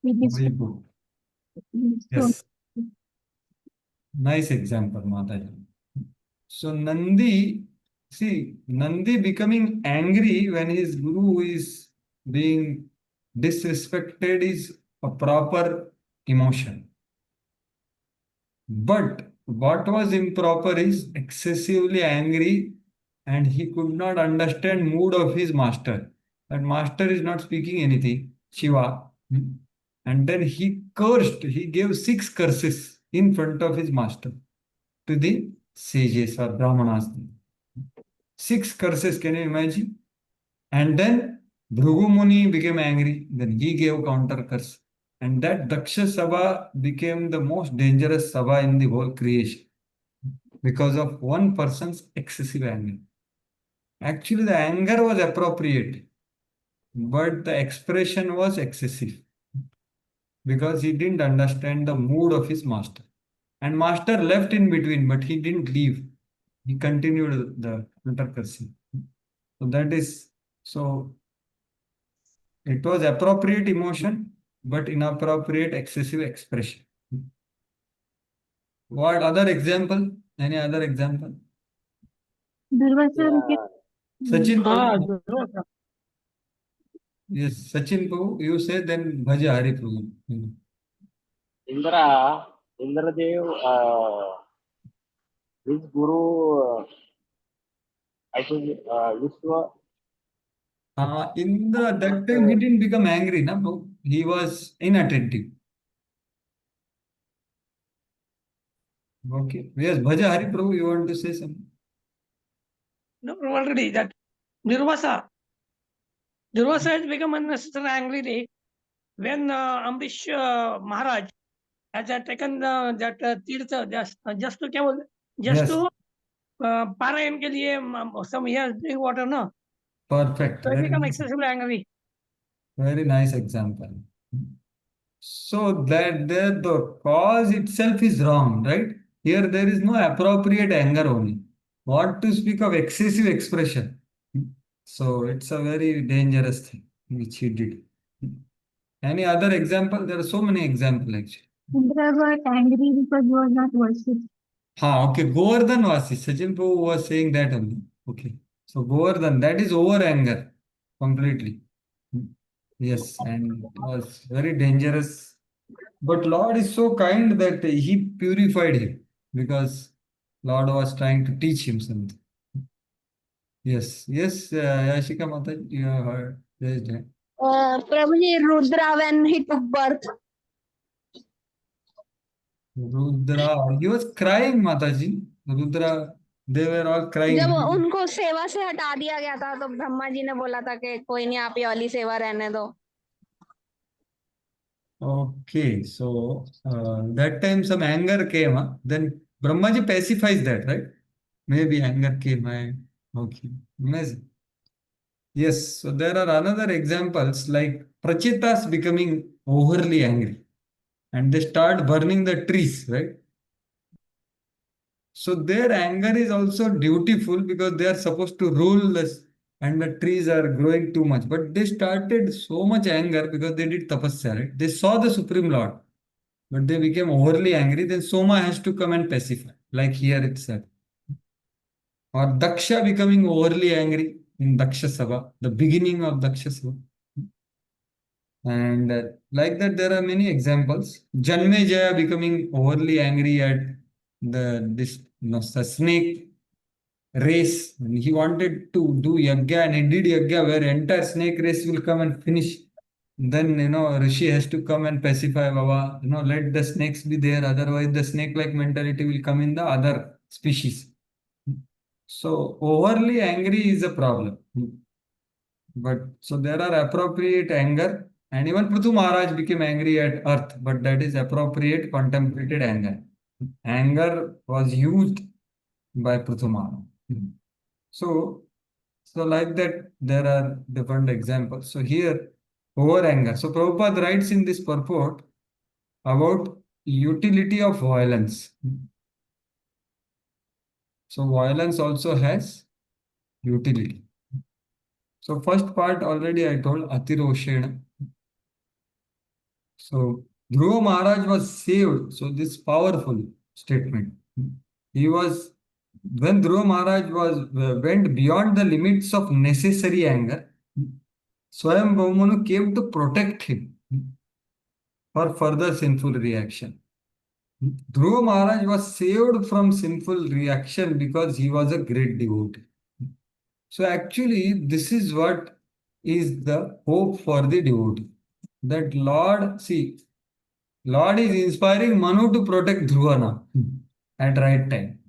he Very destroyed. good. So Yes. Nice example, Mataji. So Nandi becoming angry when his guru is being disrespected is a proper emotion. But what was improper is excessively angry and he could not understand mood of his master. That master is not speaking anything, Shiva. And then he cursed, he gave 6 curses in front of his master to the sages or brahmanas. 6 curses, can you imagine? And then Bhrigu Muni became angry. Then he gave counter curse. And that Daksha Sabha became the most dangerous Sabha in the whole creation because of one person's excessive anger. Actually, the anger was appropriate, but the expression was excessive because he didn't understand the mood of his master. And master left in between, but he didn't leave. He continued the counter cursing. So that is so. It was appropriate emotion, but inappropriate excessive expression. What other example? Any other example? Durvasa became Sachin Prabhu. Durvasa. Yes, Sachin Prabhu, you say then Bhaja Hari Prabhu. Indra, Indradev, his guru, I think, Vishwa. Indra, that time he didn't become angry, na, Prabhu. He was inattentive. Okay. Yes, Bhaja Hari Prabhu, you want to say something? No, already that Durvasa has become unnecessarily angry when Amrish Maharaj has taken that tirtha just to क्या just Yes, to पारायण के लिए some he has drink water no perfect. so he Very become nice. excessively angry. Very nice example. So that the cause itself is wrong, right? Here there is no appropriate anger only. What to speak of excessive expression? So it's a very dangerous thing which he did. Any other example? There are so many examples actually. Indra got angry because he was not worshipped. Okay, Govardhan Vasi. Sachin Prabhu was saying that only. Okay. So Govardhan, that is over anger completely. Yes, and it was very dangerous. But Lord is so kind that he purified him because Lord was trying to teach him something. Yes, yes, Yashika Mata, you have heard. Raised hand. Prabhuji, Rudra, when he took birth. Rudra, he was crying, Mataji. Rudra, they were all crying. जब उनको सेवा से हटा दिया गया था तो ब्रह्मा जी ने बोला था कि कोई नहीं, आप ये वाली सेवा रहने दो. Okay, so that time some anger came, huh? Then Brahmaji pacifies that, right? Maybe anger came. Okay, amazing. Yes, so there are another examples like Prachitas becoming overly angry and they start burning the trees, right? So their anger is also dutiful because they are supposed to rule this and the trees are growing too much. But they started so much anger because they did tapasya, right? They saw the Supreme Lord, but they became overly angry. Then Soma has to come and pacify, like here it said. Or Daksha becoming overly angry in Daksha Sabha, the beginning of Daksha Sabha. And like that, there are many examples. Janmejaya becoming overly angry at the snake race. And he wanted to do yagya and he did yagya where entire snake race will come and finish. Then Rishi has to come and pacify Baba. Let the snakes be there. Otherwise, the snake-like mentality will come in the other species. So overly angry is a problem. But so there are appropriate anger, and even Prithu Maharaj became angry at earth, but that is appropriate contemplated anger. Anger was used by Prithu Maharaj. So, so like that, there are different examples. So here, over anger. So Prabhupada writes in this purport about utility of violence. So violence also has utility. So first part already I told Atiroshena. So Dhruva Maharaj was saved. So this powerful statement. He was when Dhruva Maharaj went beyond the limits of necessary anger, Swayam Bhaumanu came to protect him for further sinful reaction. Dhruva Maharaj was saved from sinful reaction because he was a great devotee. So actually, this is what is the hope for the devotee. That Lord is inspiring Manu to protect Dhruva now at right time.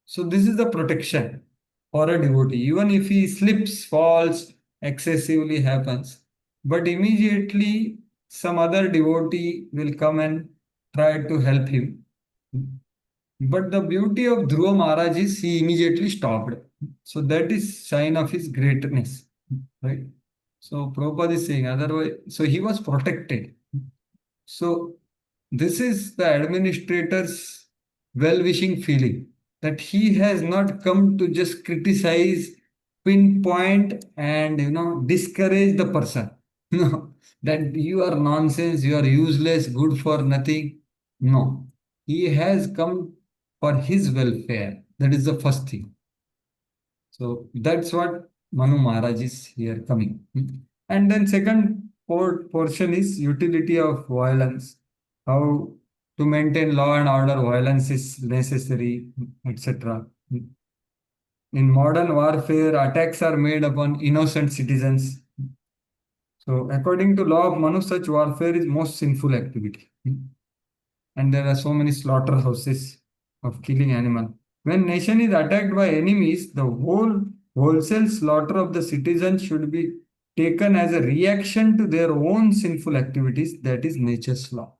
So this is the protection for a devotee. Even if he slips, falls, excessively happens, but immediately some other devotee will come and try to help him. But the beauty of Dhruva Maharaj is he immediately stopped. So that is sign of his greatness, right? So Prabhupada is saying otherwise, so he was protected. So this is the administrator's well-wishing feeling that he has not come to just criticize, pinpoint, and discourage the person. No, that you are nonsense, you are useless, good for nothing. No, he has come for his welfare. That is the first thing. So that's what Manu Maharaj is here coming. And then second portion is utility of violence. How to maintain law and order, violence is necessary, etc. In modern warfare, attacks are made upon innocent citizens. So according to law of Manu, such warfare is most sinful activity. And there are so many slaughterhouses of killing animal. When nation is attacked by enemies, the wholesale slaughter of the citizens should be taken as a reaction to their own sinful activities. That is nature's law.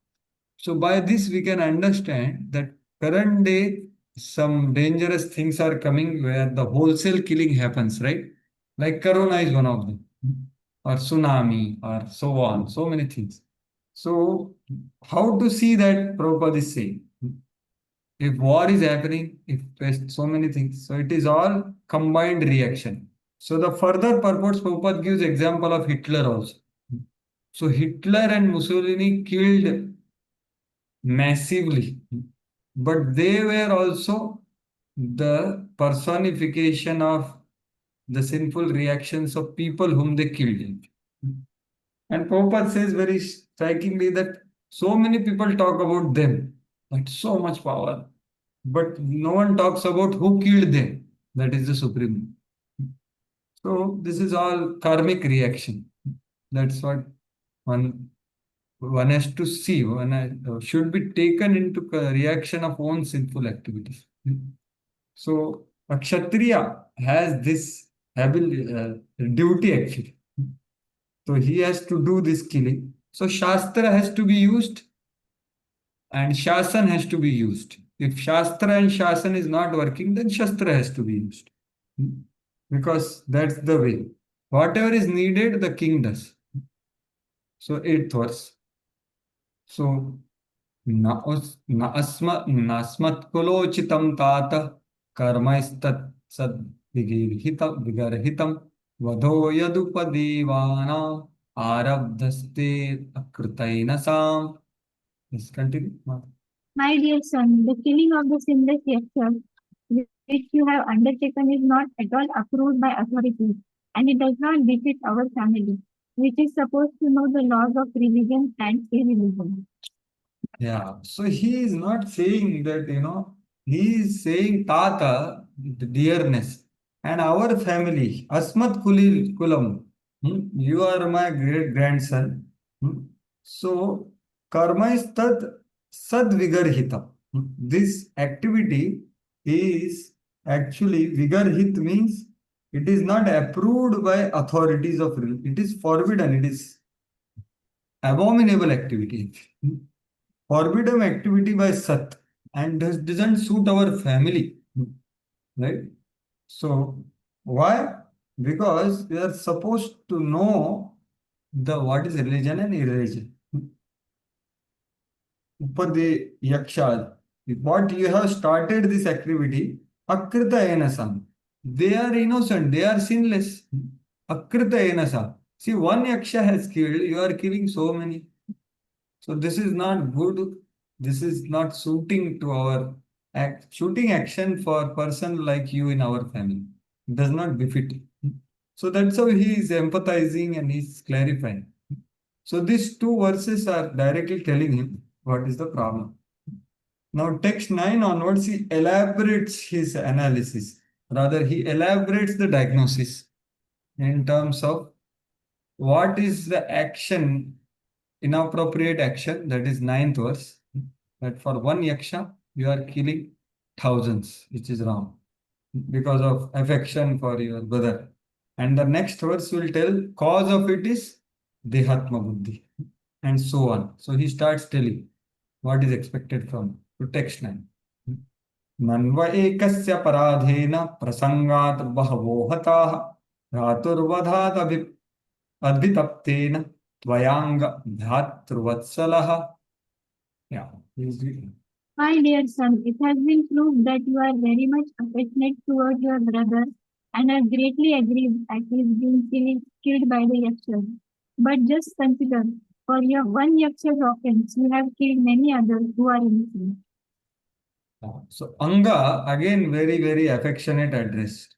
So by this we can understand that current day some dangerous things are coming where the wholesale killing happens, right? Like Corona is one of them. or tsunami or so on, so many things. So how to see that Prabhupada is saying? If war is happening, if pest, so many things. So it is all combined reaction. So the further purports Prabhupada gives example of Hitler also. So Hitler and Mussolini killed massively, but they were also the personification of the sinful reactions of people whom they killed. And Prabhupada says very strikingly that so many people talk about them, that so much power, but no one talks about who killed them. That is the Supreme. So this is all karmic reaction. That's what one one has to see. Should be taken into reaction of own sinful activities. So a kshatriya has this duty actually. So he has to do this killing. So Shastra has to be used and Shasan has to be used. If Shastra and Shasan is not working, then Shastra has to be used. Because that's the way. Whatever is needed, the king does. So eighth verse. So नास्मत्कुलोचितं तात कर्मैस्तत् सद्विगर्हितं वधो यदुपदीवानाम् आरब्धस्ते अकृतैनसाम्. Let's continue. My dear son, the killing of the sinless yakshas, which you have undertaken, is not at all approved by authorities, and it does not befit our family, which is supposed to know the laws of religion and irreligion. Yeah, so he is not saying that, he is saying Tata, the dearness, and our family, Asmat Kulam, you are my great grandson. So, karma is tad sad vigarhita. This activity is actually vigarhit means it is not approved by authorities of religion. It is forbidden. It is abominable activity. Forbidden activity by Sat and doesn't suit our family, right? So why? Because we are supposed to know the what is religion and irreligion. Upade Yakshad. What you have started this activity, Akrita Enasam. They are innocent, they are sinless. Akrita Enasam. See, one Yaksha has killed, you are killing so many. So this is not good. This is not suiting to our shooting action for person like you in our family. It does not befit. So that's how he is empathizing and he's clarifying. So these two verses are directly telling him what is the problem. Now text 9 onwards, he elaborates his analysis. Rather, he elaborates the diagnosis in terms of what is the action, inappropriate action, that is ninth verse, that for one yaksha you are killing thousands, which is wrong because of affection for your brother. And the next verse will tell cause of it is dehatma buddhi and so on. So he starts telling what is expected from to text 9. नन्व एकस्य पराधेन प्रसंगात् बहवो हताः भ्रातुर्वधात् अभितप्तेन त्वयाङ्ग भ्रातृवत्सलः. Yeah. My dear son, it has been proved that you are very much affectionate towards your brother and are greatly aggrieved at his being killed by the yakshas. But just consider, for your one yaksha's offense, you have killed many others who are innocent. So Anga, again very, very affectionate address.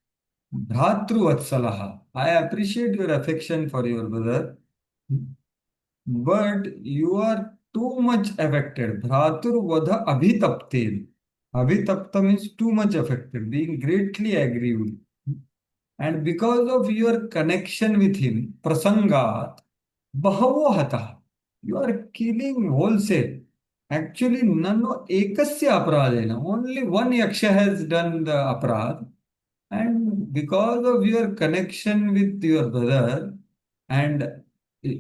Bhratru Vatsalaha. I appreciate your affection for your brother, but you are too much affected. Bhratur Vadha Abhitapten. Abhitapta means too much affected, being greatly aggrieved. And because of your connection with him, Prasangat, Bahavo Hata. You are killing wholesale. Actually, nano ekasya aparadena. Only one yaksha has done the aparad. And because of your connection with your brother, and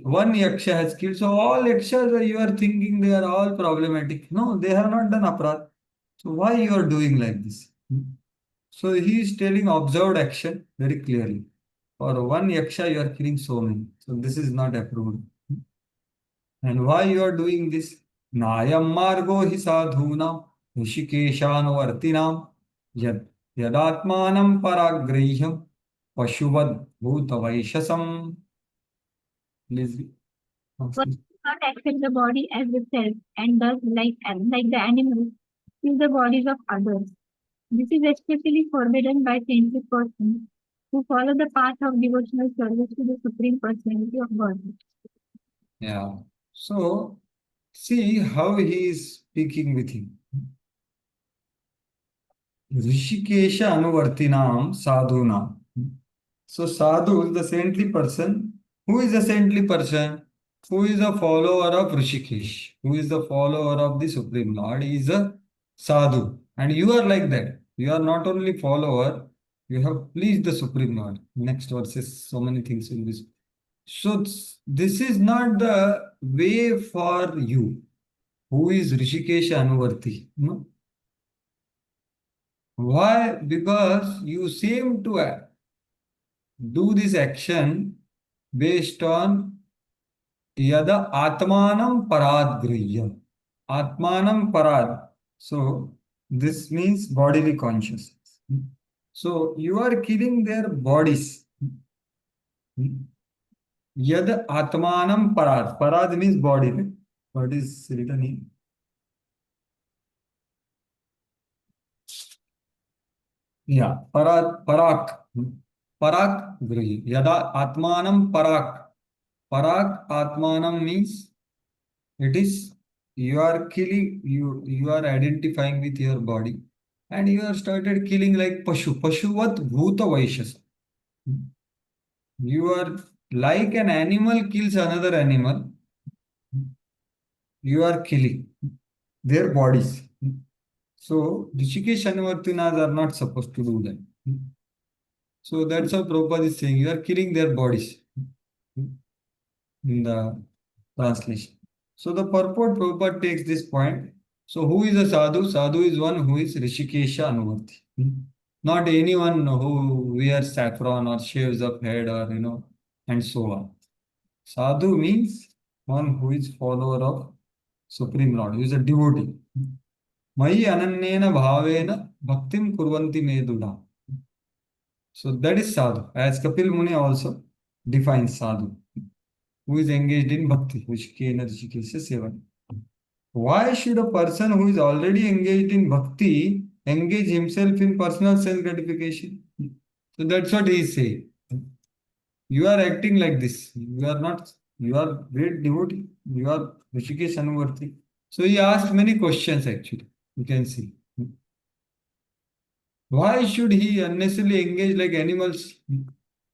one yaksha has killed, so all yakshas you are thinking they are all problematic. No, they have not done aparad. So why you are doing like this? So he is telling observed action very clearly. For one yaksha, you are killing so many. So this is not approved. And why you are doing this? Nayam margo hi sadhunam rishikeshanvartinam yad yadatmanam paragriham pashuvad bhutavaishasam. Please. One does not accept the body as itself and does like the animals kill the bodies of others. This is especially forbidden by saintly persons who follow the path of devotional service to the Supreme Personality of Godhead. Yeah. So see how he is speaking with him. Rishikesha Anuvartinam Sadhunam. So sadhu is the saintly person. Who is the saintly person? Who is a follower of Rishikesh? Who is the follower of the Supreme Lord? He is a sadhu. And you are like that. You are not only follower, you have pleased the Supreme Lord. Next verses, so many things in this. So this is not the way for you. Who is Rishikesh Anuvarti? No. Why? Because you seem to do this action based on yada atmanam parad grihya. Atmanam parad. So this means bodily consciousness. So you are killing their bodies. Yad atmanam parad. Parad means body. Right? What is written here? Yeah, parak. Parak grihi. Yada atmanam parak. Parak atmanam means it is you are killing, you are identifying with your body and you have started killing like Pashu. Pashuvat bhuta vaishas. You are like an animal kills another animal. You are killing their bodies. So Rishikesh Anvartinas are not supposed to do that. So that's how Prabhupada is saying, you are killing their bodies in the translation. So the purport Prabhupada takes this point. So who is a sadhu? Sadhu is one who is Rishikesha Anuvarti. Not anyone who wears saffron or shaves up head or and so on. Sadhu means one who is follower of Supreme Lord, who is a devotee. Mai anannena bhavena bhaktim kurvanti meduna. So that is sadhu. As Kapil Muni also defines sadhu, who is engaged in bhakti, Rishikena Rishikesha Seva. Why should a person who is already engaged in bhakti engage himself in personal self gratification? So that's what he is saying. You are acting like this. You are not, you are great devotee. You are Rishikesh Anuvarti. So he asked many questions actually. You can see. Why should he unnecessarily engage like animals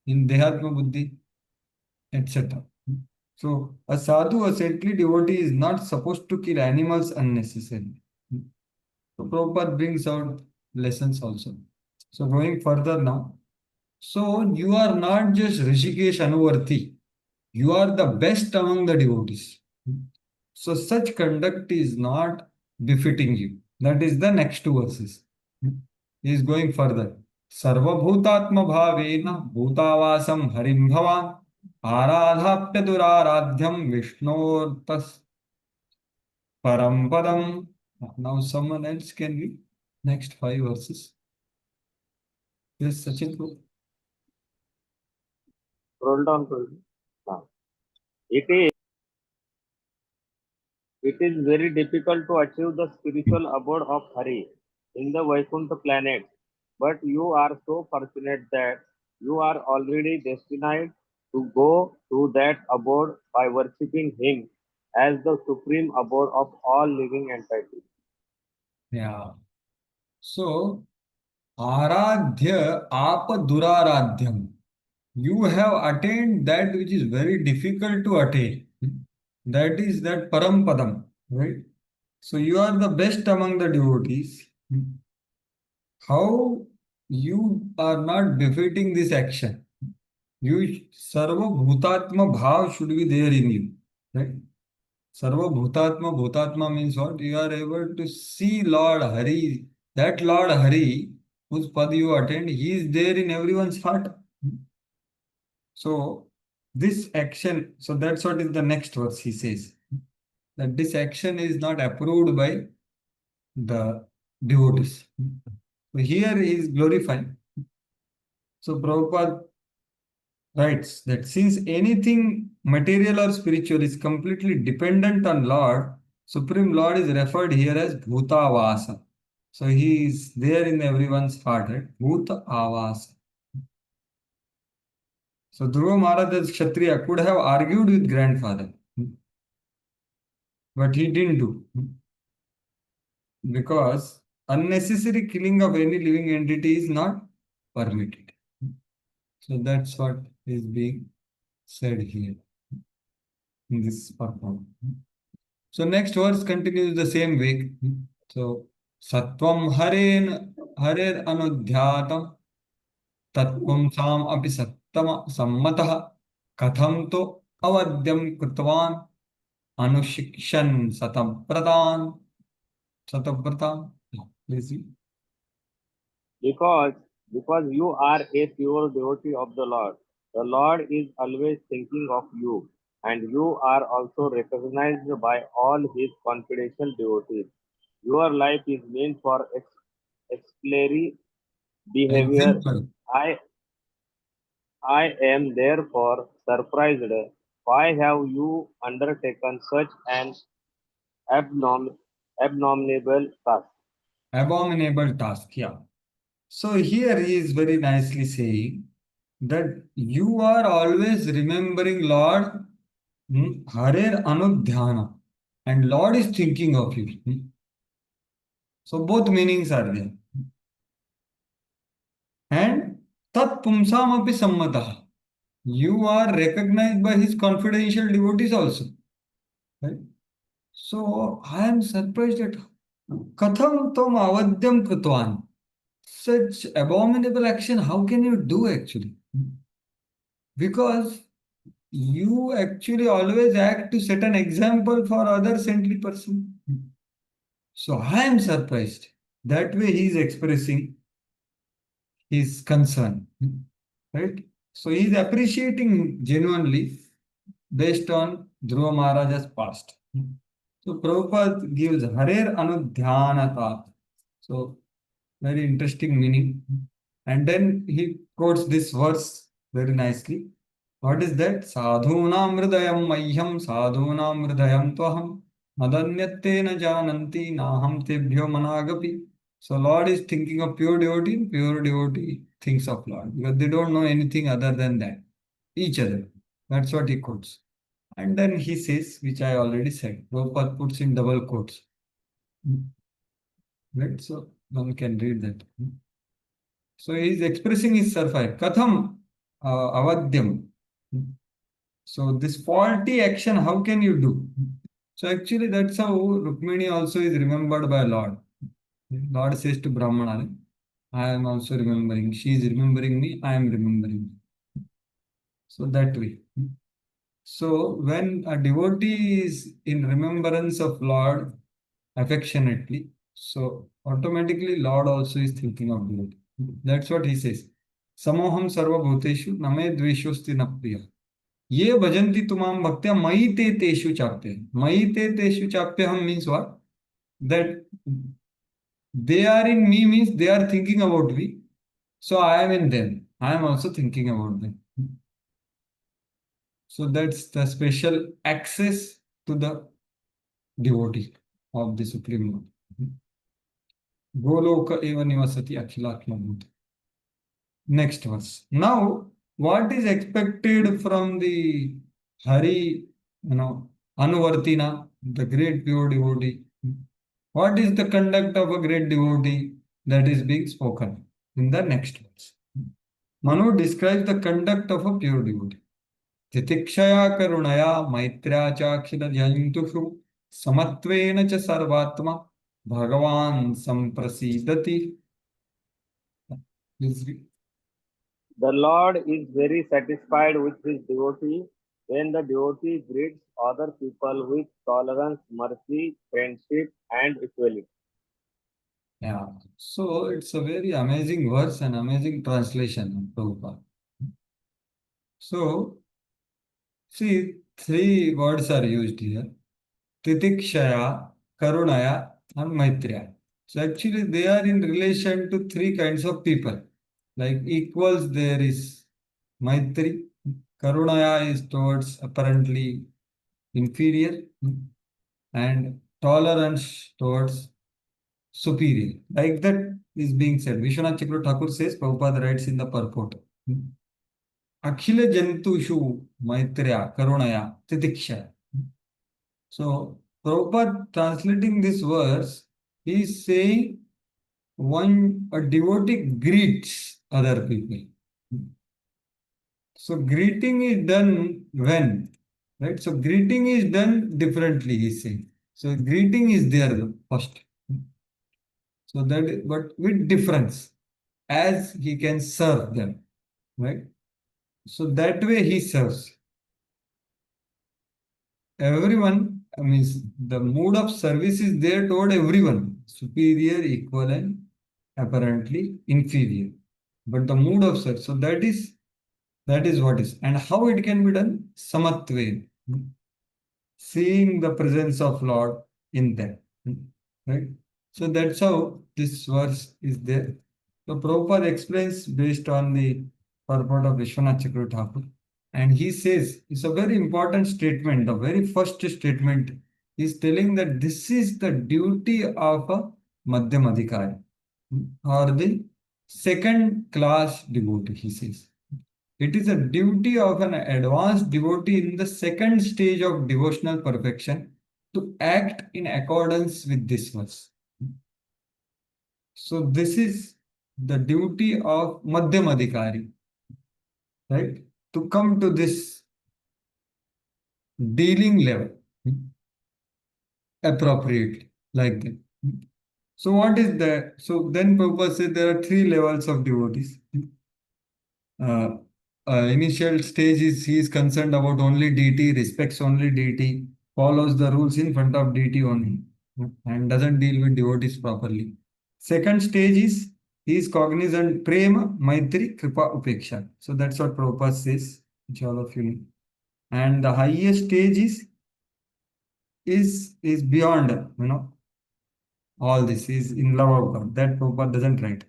in Dehatma Buddhi, etc.? So a sadhu, a saintly devotee is not supposed to kill animals unnecessarily. So Prabhupada brings out lessons also. So going further now. So you are not just Rishikesh Anuvarti. You are the best among the devotees. So such conduct is not befitting you. That is the next two verses. He is going further. Sarva bhutatma bhavena bhutavasam harim bhavan आराधाप्य दुराराध्यम विष्णोर्तस param padam. Now someone else can read next 5 verses. Yes, Sachin. Scroll down to it is very difficult to achieve the spiritual abode of Hari in the Vaikuntha planet, but you are so fortunate that you are already destined to go to that abode by worshipping Him as the supreme abode of all living entities. Yeah. So, Aradhya Apa Duraradhyam. You have attained that which is very difficult to attain. That is that Parampadam, right? So you are the best among the devotees. How you are not befitting this action? You Sarva Bhutatma Bhav should be there in you, right? Sarva Bhutatma means what? You are able to see Lord Hari, that Lord Hari, whose pad you attend, he is there in everyone's heart. So this action, so that's what is the next verse he says, that this action is not approved by the devotees. So here he is glorifying. So Prabhupada writes that since anything material or spiritual is completely dependent on Lord, Supreme Lord is referred here as Bhutavasa. So he is there in everyone's heart, right? Bhutavasa. So Dhruva Maharaj as Kshatriya could have argued with grandfather, but he didn't do, because unnecessary killing of any living entity is not permitted. So that's what is being said here in this purport. So next verse continues the same way. So Sattvam Harer Anudhyatam Tatpumsam Api Sattama Sammatah Katham To Avadyam Krutvan Anushikshan Satabratan. Please read. Because you are a pure devotee of the Lord. The Lord is always thinking of you, and you are also recognized by all his confidential devotees. Your life is meant for exemplary behavior. Exemplary. I am therefore surprised. Why have you undertaken such an abominable task? Abominable task. Yeah. So here he is very nicely saying that you are always remembering Lord, Harer Anudhyana, and Lord is thinking of you. So both meanings are there. And Tat Pumsam Api Sammatah. You are recognized by his confidential devotees also. Right? So I am surprised at Katham Tom Avadyam Krutvan. Such abominable action, how can you do actually? Because you actually always act to set an example for other saintly person. So I am surprised. That way he is expressing his concern. Right? So he is appreciating genuinely based on Dhruva Maharaja's past. So Prabhupada gives Harer Anudhyanata. So very interesting meaning. And then he quotes this verse very nicely. What is that? Sadhunam hridayam mahyam sadhunam hridayam tvaham madanyate na jananti naham tebhyo managapi. So Lord is thinking of pure devotee thinks of Lord, because they don't know anything other than that. Each other. That's what he quotes. And then he says, which I already said, Prabhupada puts in double quotes. Right? So one can read that. So he is expressing his survive. Katham avadyam. So this faulty action, how can you do? So actually that's how Rukmini also is remembered by Lord. Lord says to Brahmana, I am also remembering. She is remembering me, I am remembering. So that way. So when a devotee is in remembrance of Lord affectionately, so automatically Lord also is thinking of devotee. That's what he says. Samoham sarva bhuteshu name dveshosti na priya. Ye bhajanti tumam bhaktya mayi te teshu chapyam. Mayi te teshu chapyam means what? That they are in me means they are thinking about me. So I am in them. I am also thinking about them. So that's the special access to the devotee of the Supreme Lord. Goloka eva nivasati akhilatma bhuta. Next verse. Now, what is expected from the Hari, Anuvartina, the great pure devotee? What is the conduct of a great devotee that is being spoken in the next verse? Manu describes the conduct of a pure devotee. Titikshaya karunaya maitrya chakhila jantuhu samatvena cha sarvatma bhagavan samprasidati. Please read. The Lord is very satisfied with his devotee when the devotee greets other people with tolerance, mercy, friendship, and equality. Yeah. So it's a very amazing verse and amazing translation of Prabhupada. So, see, three words are used here. Titikshaya, Karunaya, and Maitriya. So actually they are in relation to three kinds of people. Like equals, there is Maitri. Karunaya is towards apparently inferior, and tolerance towards superior. Like that is being said. Vishwanath Chakravarti Thakur says, Prabhupada writes in the purport. Akhila Jantushu Maitreya Karunaya Titiksha. So Prabhupada translating this verse, he is saying a devotee greets other people. So greeting is done when, right? So greeting is done differently, he's saying. So greeting is there first. So that, but with difference, as he can serve them, right? So that way he serves. Everyone, means the mood of service is there toward everyone, superior, equal, and apparently inferior. But the mood of service, so that is what is. And how it can be done? Samatve, seeing the presence of Lord in them. Right? So that's how this verse is there. So Prabhupada explains based on the purport of Vishwanath Chakravarti Thakur. And he says, it's a very important statement. The very first statement is telling that this is the duty of a Madhyam Adhikari, or the second class devotee, he says. It is a duty of an advanced devotee in the second stage of devotional perfection to act in accordance with this verse. So this is the duty of Madhyam Adhikari, right? To come to this dealing level appropriately, like that. So what is that? So then Prabhupada said there are three levels of devotees. Initial stage is he is concerned about only deity, respects only deity, follows the rules in front of deity only, and doesn't deal with devotees properly. Second stage is he is cognizant prema, maitri, kripa, upeksha. So that's what Prabhupada says, which all of you know. And the highest stage is beyond, all this is in love of God. That Prabhupada doesn't write.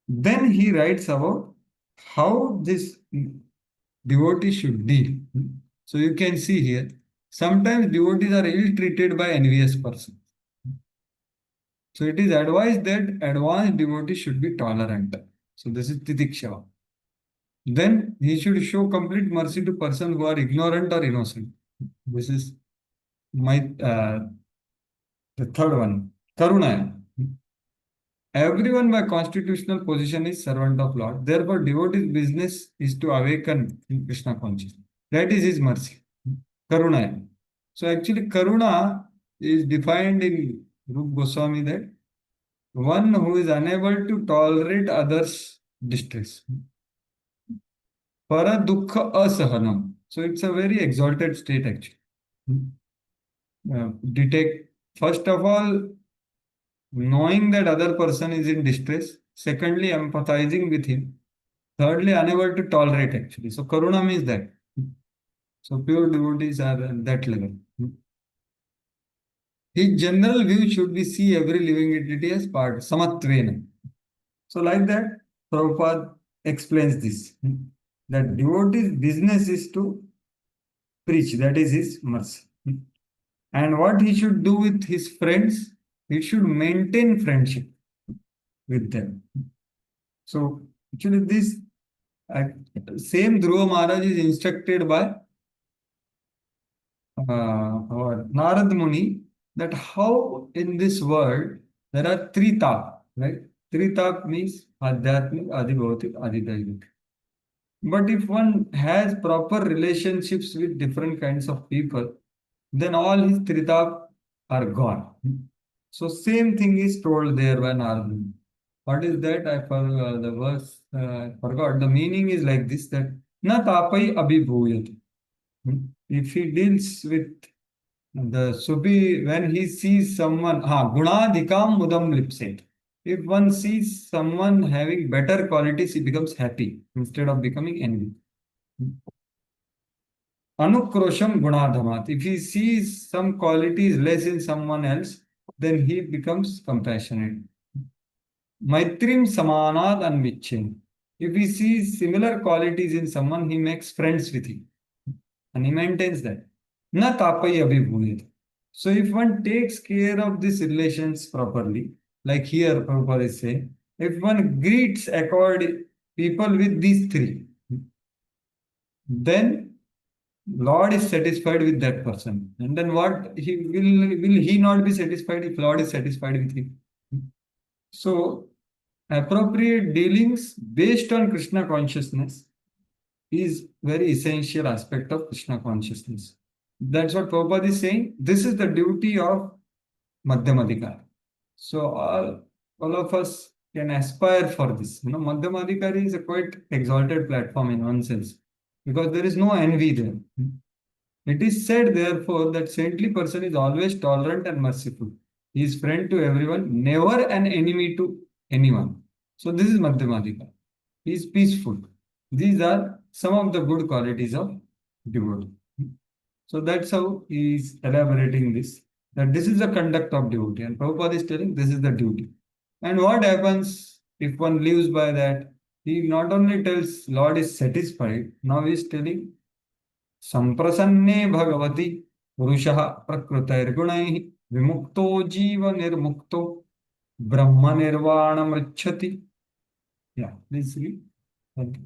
Then he writes about how this devotee should deal. So you can see here, sometimes devotees are ill-treated by envious persons. So it is advised that advanced devotee should be tolerant. So this is Titiksha. Then he should show complete mercy to persons who are ignorant or innocent. This is the third one, Karuna. Everyone by constitutional position is servant of Lord. Therefore, devotee's business is to awaken Krishna consciousness. That is his mercy. Karuna. So actually, Karuna is defined in Rupa Goswami that one who is unable to tolerate others' distress. Para dukkha asahanam. So it's a very exalted state actually. Detect, first of all, knowing that other person is in distress. Secondly, empathizing with him. Thirdly, unable to tolerate actually. So Karuna means that. So pure devotees are at that level. His general view should be see every living entity as part, samatvena. So like that, Prabhupada explains this. That devotee's business is to preach, that is his mercy. And what he should do with his friends, he should maintain friendship with them. So actually this same Dhruva Maharaj is instructed by our Narad Muni that how in this world there are three tak, right? Three tak means Adhyatmik, Adhibhautik, Adhidaivic. But if one has proper relationships with different kinds of people, then all his three tak are gone. So same thing is told there by Narad Muni. What is that? I forgot the verse. I forgot. The meaning is like this: that na tapai abhibhuyati. If he deals with the Subi, when he sees someone, gunadhikam mudam lipset. If one sees someone having better qualities, he becomes happy instead of becoming envy. Anukrosham gunadhamat. If he sees some qualities less in someone else, then he becomes compassionate. Maitrim samanad anvichin. If he sees similar qualities in someone, he makes friends with him. And he maintains that. Na tapai abhibhuyat. So if one takes care of these relations properly, like here Prabhupada is saying, if one greets accord people with these three, then Lord is satisfied with that person. And then what he will he not be satisfied if Lord is satisfied with him? So appropriate dealings based on Krishna consciousness is very essential aspect of Krishna consciousness. That's what Prabhupada is saying. This is the duty of Madhyamadikar. So all of us can aspire for this. Madhyamadikari is a quite exalted platform in one sense because there is no envy there. It is said, therefore, that saintly person is always tolerant and merciful. He is friend to everyone, never an enemy to anyone. So this is Madhyamadika. He is peaceful. These are some of the good qualities of devotee. So that's how he is elaborating this. That this is the conduct of devotee. And Prabhupada is telling this is the duty. And what happens if one lives by that? He not only tells Lord is satisfied, now he is telling संप्रसन्ने भगवति पुरुषः प्रकृतैर्गुणैः विमुक्तो जीव निर्मुक्तो ब्रह्म निर्वाणमृच्छति. Yeah, please read. Thank you.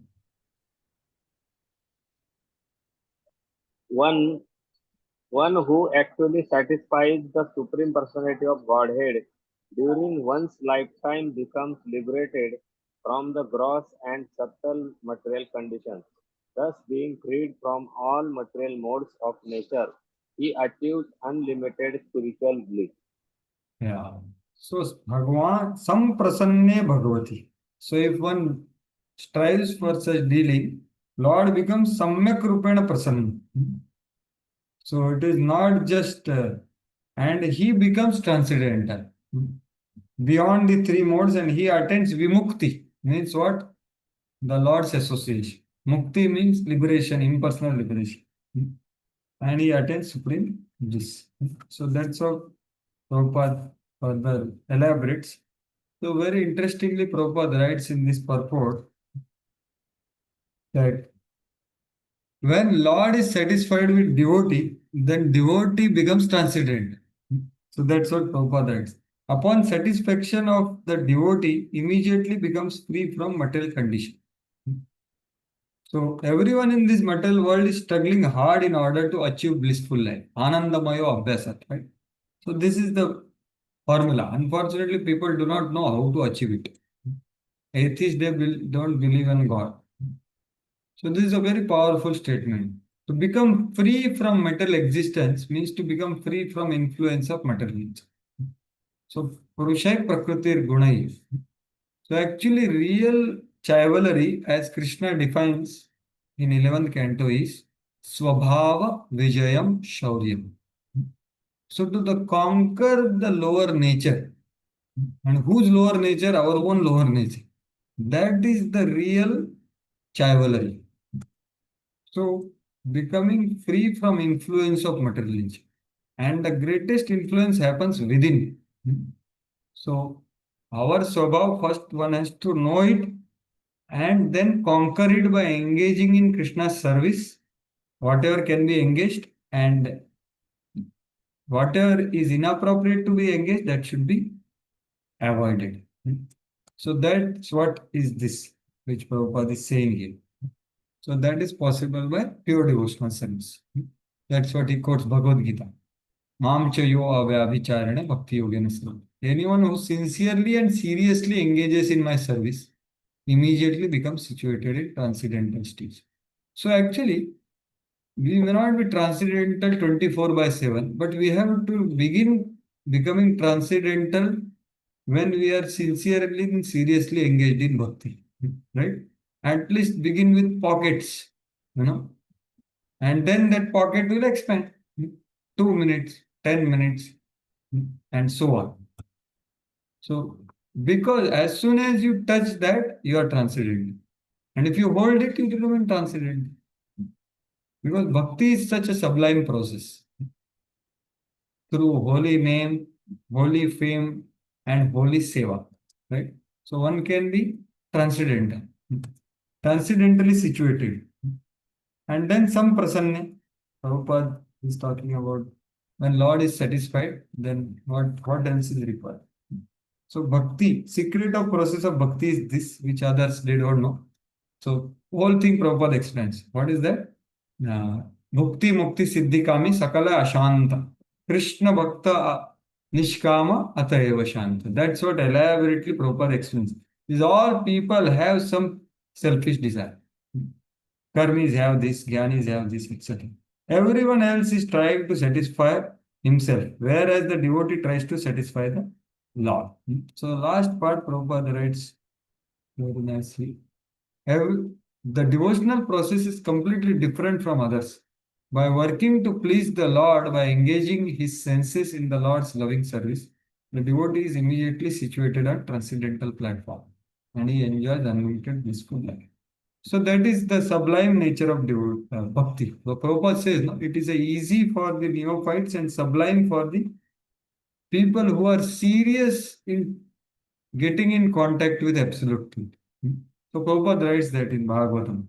One who actually satisfies the Supreme Personality of Godhead during one's lifetime becomes liberated from the gross and subtle material conditions. Thus, being freed from all material modes of nature, he achieves unlimited spiritual bliss. Yeah. So Bhagavan samprasanne bhagavati. So if one strives for such dealing, Lord becomes samyak rupena prasanna. So it is not just, and he becomes transcendental beyond the three modes, and he attains vimukti. Means what? The Lord's association. Mukti means liberation, impersonal liberation. And he attains supreme bliss. So that's how Prabhupada further elaborates. So very interestingly, Prabhupada writes in this purport that when Lord is satisfied with devotee, then devotee becomes transcendent. So that's what Prabhupada writes. Upon satisfaction of the devotee, immediately becomes free from material condition. So everyone in this material world is struggling hard in order to achieve blissful life. Anandamayo abhyasat, right? So this is the formula. Unfortunately, people do not know how to achieve it. Atheists, don't believe in God. So this is a very powerful statement. To become free from material existence means to become free from influence of material nature. So Purushai Prakritir Gunai. So actually real chivalry as Krishna defines in 11th canto is Swabhava Vijayam Shauryam. So to conquer the lower nature, and whose lower nature? Our own lower nature. That is the real chivalry. So becoming free from influence of material nature. And the greatest influence happens within. So our Swabhav, first one has to know it and then conquer it by engaging in Krishna's service, whatever can be engaged, and whatever is inappropriate to be engaged, that should be avoided. So that's what is this, which Prabhupada is saying here. So that is possible by pure devotional service. That's what he quotes Bhagavad Gita. Mam chayo avyabhicharane bhakti yogena sarva. Anyone who sincerely and seriously engages in my service immediately becomes situated in transcendental stage. So actually, we may not be transcendental 24/7, but we have to begin becoming transcendental when we are sincerely and seriously engaged in bhakti, right? At least begin with pockets, and then that pocket will expand. 2 minutes, 10 minutes, and so on. So, because as soon as you touch that, you are transcendental. And if you hold it, you remain transcendental. Because bhakti is such a sublime process. Through holy name, holy fame, and holy seva. Right? So one can be transcendental, transcendentally situated. And then some prasanna, Prabhupada is talking about when Lord is satisfied, then what else is required? So bhakti, secret of process of bhakti is this, which others did not know. So whole thing Prabhupada explains. What is that? Bhukti mukti siddhi kami sakala ashanta. Krishna bhakta nishkama ataeva shanta. That's what elaborately Prabhupada explains. These all people have some selfish desire. Karmis have this, Gyanis have this, etc. Everyone else is trying to satisfy himself, whereas the devotee tries to satisfy the Lord. So last part Prabhupada writes very nicely. The devotional process is completely different from others. By working to please the Lord, by engaging his senses in the Lord's loving service, the devotee is immediately situated on transcendental platform and he enjoys unlimited blissful life. So that is the sublime nature of bhakti. The Prabhupada says no, it is easy for the neophytes and sublime for the people who are serious in getting in contact with absolute truth. So Prabhupada writes that in Bhagavatam.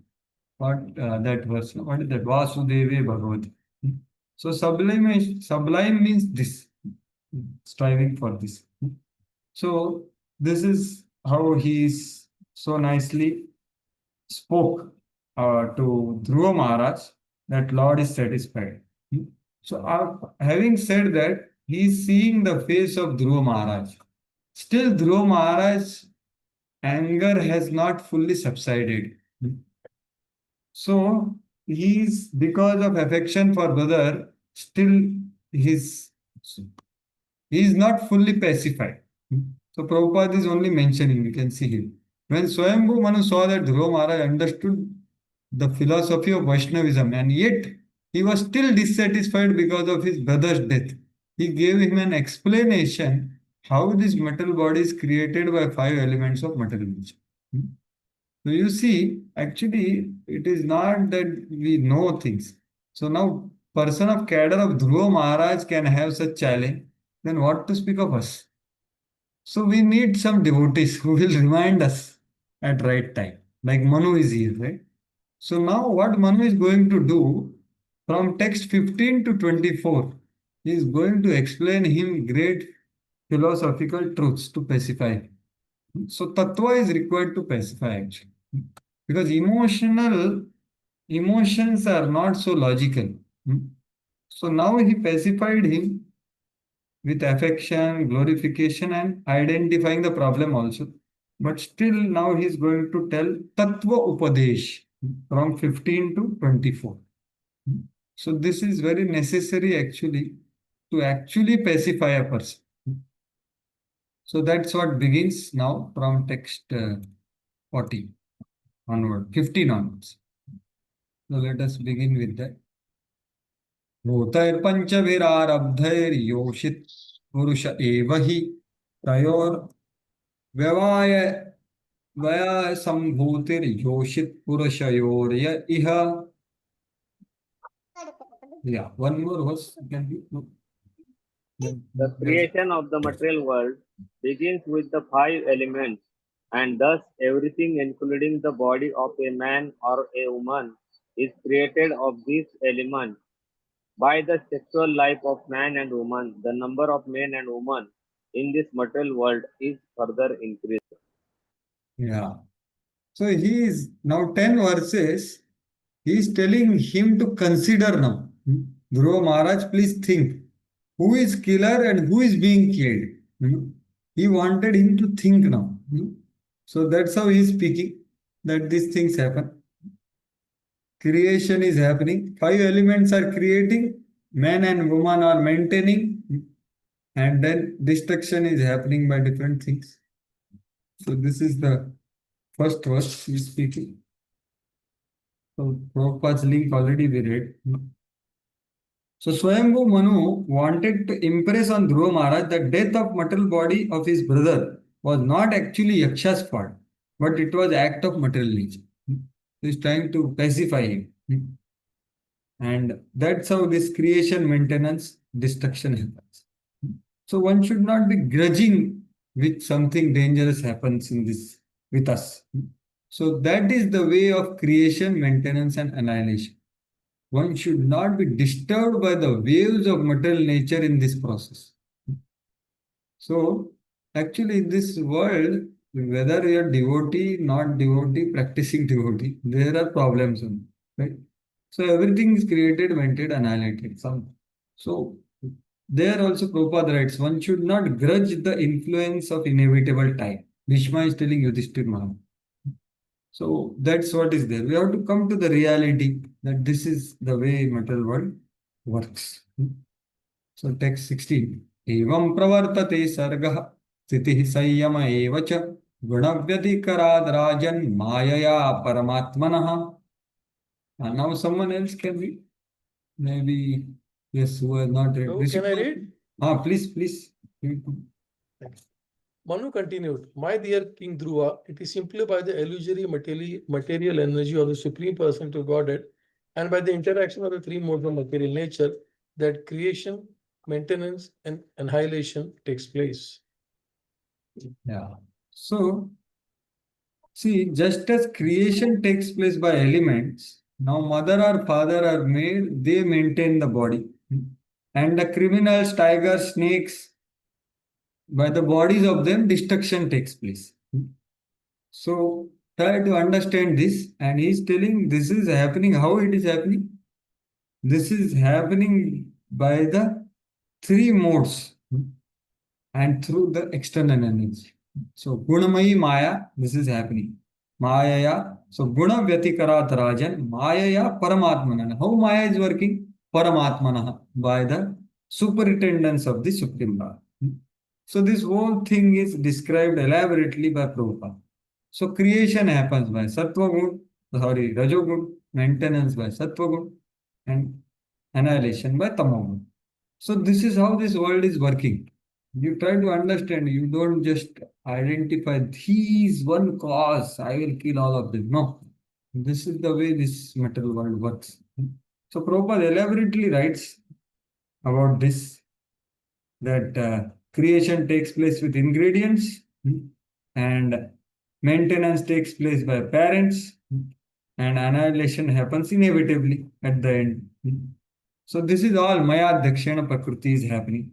What that verse? What is that? Vasudeve Bhagavati. So sublime means this, striving for this. So this is how he is so nicely spoke to Dhruva Maharaj that Lord is satisfied. So having said that, he is seeing the face of Dhruva Maharaj. Still, Dhruva Maharaj anger has not fully subsided. So he's because of affection for brother, still he is not fully pacified. So Prabhupada is only mentioning, you can see him. When Swayambhu Manu saw that Dhruva Maharaj understood the philosophy of Vaishnavism and yet he was still dissatisfied because of his brother's death, he gave him an explanation how this metal body is created by 5 elements of material nature. So you see, actually, it is not that we know things. So now, person of cadre of Dhruva Maharaj can have such challenge, then what to speak of us? So we need some devotees who will remind us at right time. Like Manu is here, right? So now what Manu is going to do from text 15 to 24, he is going to explain him great philosophical truths to pacify him. So tattva is required to pacify actually. Because emotions are not so logical. So now he pacified him with affection, glorification, and identifying the problem also. But still now he is going to tell Tattva Upadesh from 15 to 24. So this is very necessary actually to actually pacify a person. So that's what begins now from text 40 onward, 15 onwards. So let us begin with that. भूतैर्पञ्चभिरारब्धैर्योषित् पुरुष एव हि तयोर्व्यवाय वया सम्भूतिर्योषित् पुरुषयोर्य इह. Yeah, one more verse can be. The creation of the material world begins with the 5 elements, and thus everything, including the body of a man or a woman, is created of these elements. By the sexual life of man and woman, the number of men and women in this material world is further increased. Yeah. So he is now 10 verses. He is telling him to consider now. Dhruva Maharaj, please think. Who is killer and who is being killed? He wanted him to think now. So that's how he is speaking, that these things happen. Creation is happening. 5 elements are creating. Man and woman are maintaining. And then destruction is happening by different things. So this is the first verse he is speaking. So Prabhupada's link already we read. So Swayambhu Manu wanted to impress on Dhruva Maharaj that death of material body of his brother was not actually Yaksha's fault, but it was act of material nature. He is trying to pacify him. And that's how this creation, maintenance, destruction happens. So one should not be grudging with something dangerous happens in this with us. So that is the way of creation, maintenance, and annihilation. One should not be disturbed by the waves of material nature in this process. So actually, in this world, whether you are devotee, not devotee, practicing devotee, there are problems, right? So everything is created, maintained, annihilated. So there also Prabhupada writes, one should not grudge the influence of inevitable time. Bhishma is telling Yudhishthir Maharaj. So that's what is there. We have to come to the reality that this is the way material world works. So text 16. Evam pravartate sargah sthitih sayyama eva cha gunavyadhikarad rajan mayaya paramatmanah. And now someone else can read. Maybe, yes, who has not read. So can I read? Please. Thanks. Manu continued, my dear King Dhruva, it is simply by the illusory material energy of the Supreme Personality of Godhead and by the interaction of the three modes of material nature that creation, maintenance, and annihilation takes place. Yeah. So, see, just as creation takes place by elements, now mother or father are made, they maintain the body. And the criminals, tigers, snakes, by the bodies of them, destruction takes place. So try to understand this, and he is telling this is happening. How it is happening? This is happening by the three modes and through the external energy. So Gunamayi Maya, this is happening. Mayaya, so Guna Vyatikarat Rajan, Mayaya Paramatmanana. How Maya is working? Paramatmanana, by the superintendence of the Supreme Lord. So this whole thing is described elaborately by Prabhupada. So creation happens by Rajogun, maintenance by Sattvagun, and annihilation by Tamogun. So this is how this world is working. You try to understand, you don't just identify these one cause, I will kill all of them. No. This is the way this material world works. So Prabhupada elaborately writes about this, that creation takes place with ingredients and maintenance takes place by parents and annihilation happens inevitably at the end. So this is all Maya Dakshina Prakriti is happening.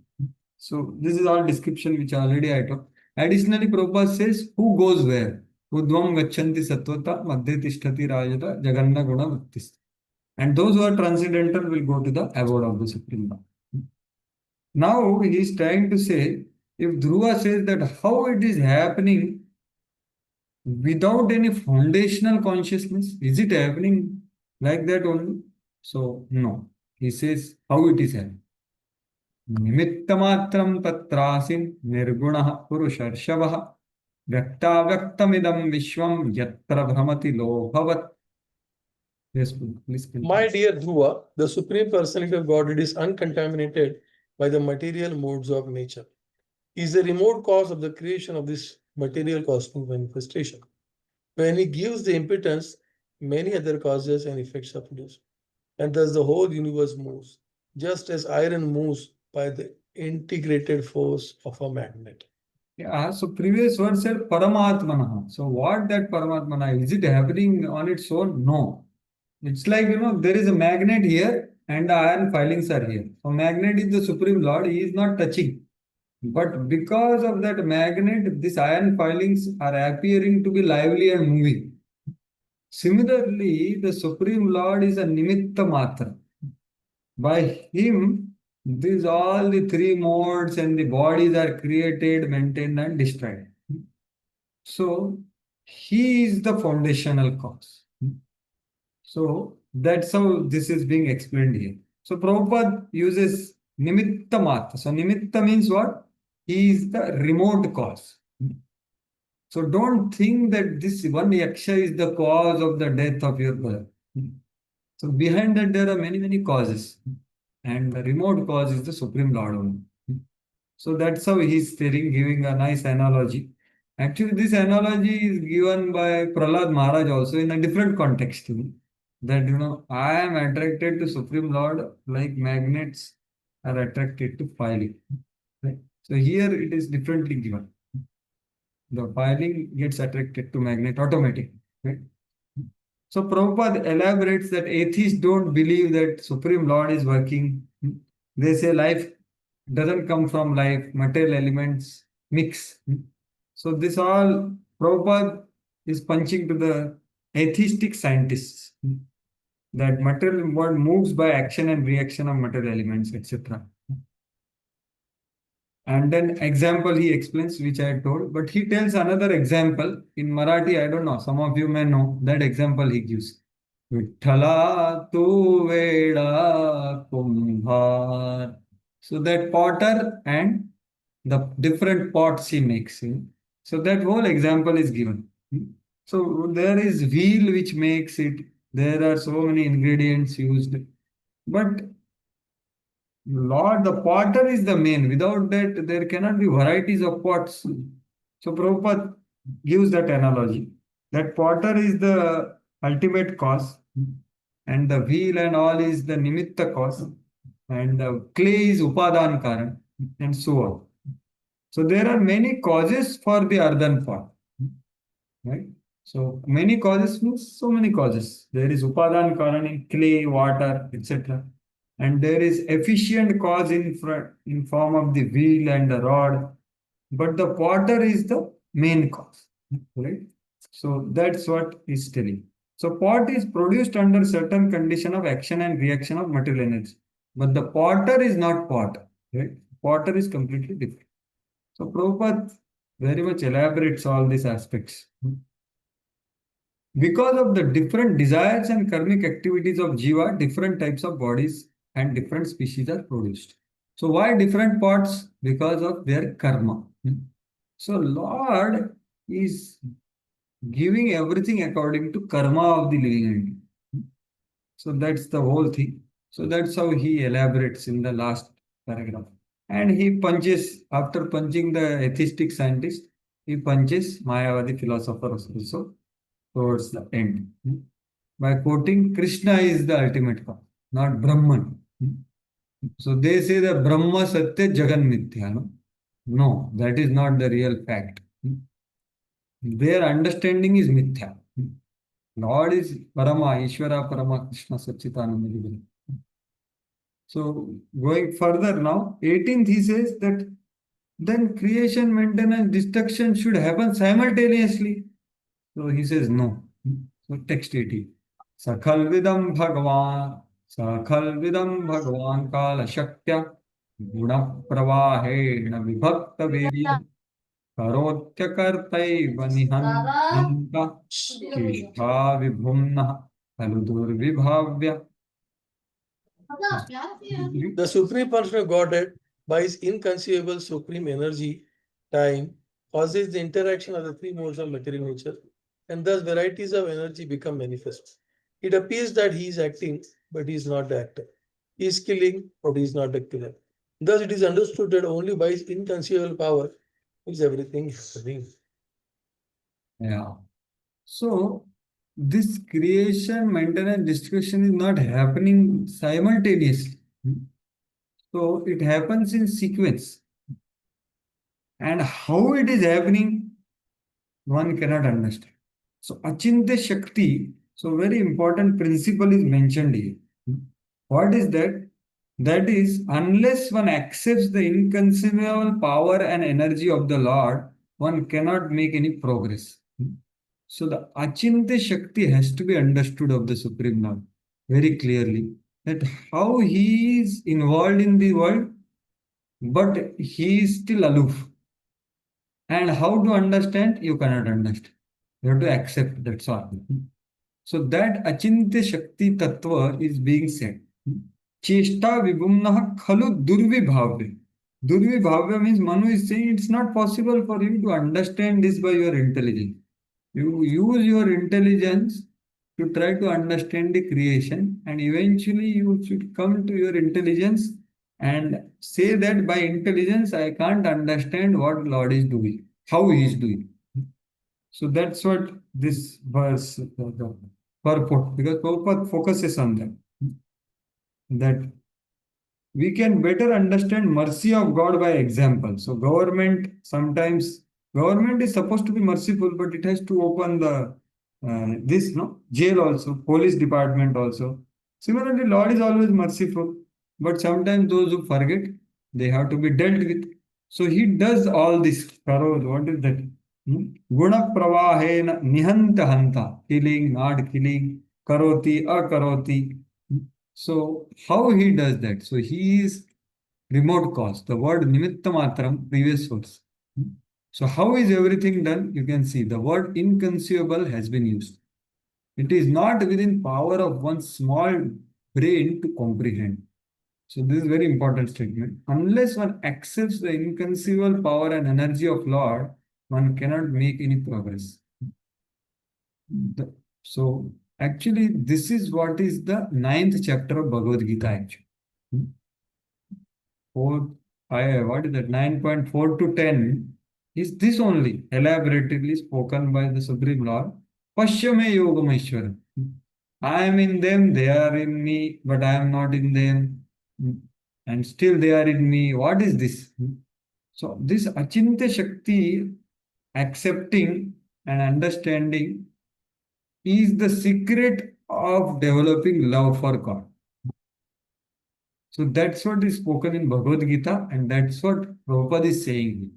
So this is all description which already I talked. Additionally, Prabhupada says, who goes where? Udvam gachanti satvata madhya tishtati rajata jaganna guna vrittis. And those who are transcendental will go to the abode of the Supreme Lord. Now he is trying to say, if Dhruva says that how it is happening without any foundational consciousness, is it happening like that only? So no, he says how it is happening. Nimittamatram tatrasin nirgunah purusharshavaha vyaktamidam vishwam yatra bhramati lobhavat. Yes, please. My dear Dhruva, the Supreme Personality of Godhead is uncontaminated by the material modes of nature. He is the remote cause of the creation of this material cosmic manifestation. When he gives the impotence, many other causes and effects are produced. And thus the whole universe moves, just as iron moves by the integrated force of a magnet. Yeah, so previous word said Paramatmana. So what that Paramatmana, is it happening on its own? No. It's like, there is a magnet here and the iron filings are here. So magnet is the Supreme Lord, he is not touching. But because of that magnet, these iron filings are appearing to be lively and moving. Similarly, the Supreme Lord is a Nimitta Matra. By him, these all the three modes and the bodies are created, maintained, and destroyed. So he is the foundational cause. So that's how this is being explained here. So Prabhupada uses Nimitta Matra. So Nimitta means what? He is the remote cause. So don't think that this one yaksha is the cause of the death of your brother. So behind that there are many causes. And the remote cause is the Supreme Lord only. So that's how he's giving a nice analogy. Actually, this analogy is given by Prahlad Maharaj also in a different context. that I am attracted to Supreme Lord like magnets are attracted to filing. Right? So here it is differently given. The filing gets attracted to magnet automatically. Right? So Prabhupada elaborates that atheists don't believe that Supreme Lord is working. They say life doesn't come from life, material elements mix. So this all Prabhupada is punching to the atheistic scientists that material world moves by action and reaction of material elements, etc. And then example he explains, which I had told, but he tells another example in Marathi. I don't know, some of you may know that example he gives. Vithala tu veda kumbhar. So that potter and the different pots he makes. So that whole example is given. So there is wheel which makes it. There are so many ingredients used. But Lord, the potter is the main. Without that, there cannot be varieties of pots. So Prabhupada gives that analogy. That potter is the ultimate cause, and the wheel and all is the nimitta cause, and the clay is upadan karan, and so on. So there are many causes for the earthen pot, right? So many causes means so many causes. There is upadan karan in clay, water, etc. And there is efficient cause in form of the wheel and the rod, but the potter is the main cause, right? So that's what is telling. So pot is produced under certain condition of action and reaction of material energy, but the potter is not pot, right? Potter is completely different. So Prabhupada very much elaborates all these aspects. Because of the different desires and karmic activities of Jiva, different types of bodies and different species are produced. So why different pots? Because of their karma. So Lord is giving everything according to karma of the living entity. So that's the whole thing. So that's how he elaborates in the last paragraph. And he punches, after punching the atheistic scientist, he punches Mayavadi philosophers also towards the end. By quoting, Krishna is the ultimate cause, not Brahman. So they say that Brahma Satya Jagan Mithya. No, that is not the real fact. Their understanding is Mithya. Lord is Parama, Ishvara Parama Krishna Satchitananda. So going further now, 18th he says that then creation, maintenance, destruction should happen simultaneously. So he says no. So text 18. Sakhal vidam bhagwan kala shakya guna pravahena vibhakta virya karotya kartaiva nihanta chishta vibhumna kaludur vibhavya. The Supreme Person of Godhead, by his inconceivable supreme energy, time, causes the interaction of the three modes of material nature, and thus varieties of energy become manifest. It appears that he is acting, but he is not the actor. He is killing, but he is not the killer. Thus, it is understood that only by his inconceivable power is everything happening. Yeah. So this creation, maintenance, destruction is not happening simultaneously. So it happens in sequence. And how it is happening, one cannot understand. So Achintya Shakti, so very important principle is mentioned here. What is that? That is, unless one accepts the inconceivable power and energy of the Lord, one cannot make any progress. So the Achintya Shakti has to be understood of the Supreme Lord very clearly. That how he is involved in the world, but he is still aloof. And how to understand? You cannot understand. You have to accept, that's all. So that Achintya Shakti Tattva is being said. Cheshta vibhumnaha khalu durvibhavya. Durvibhavya means Manu is saying it's not possible for you to understand this by your intelligence. You use your intelligence to try to understand the creation, and eventually you should come to your intelligence and say that by intelligence I can't understand what Lord is doing, how he is doing. So that's what this verse. purport, because Prabhupada focuses on that we can better understand mercy of God by example. So government is supposed to be merciful, but it has to open the jail also, police department also. Similarly, Lord is always merciful, but sometimes those who forget, they have to be dealt with. So he does all this. What is that? Guna pravahena nihanta hanta, killing, not killing, karoti, akaroti. So how he does that? So he is remote cause. The word nimitta matram, previous source. So how is everything done? You can see the word inconceivable has been used. It is not within power of one small brain to comprehend. So this is very important statement. Unless one accepts the inconceivable power and energy of Lord, one cannot make any progress. So actually, this is what is the 9th chapter of Bhagavad Gita actually. What is that? 9.4 to 10 is this only elaborately spoken by the Supreme Lord. Pashyame Yogam Aishwaram. I am in them, they are in me, but I am not in them. And still they are in me. What is this? So this Achintya Shakti, accepting and understanding, is the secret of developing love for God. So that's what is spoken in Bhagavad Gita, and that's what Prabhupada is saying.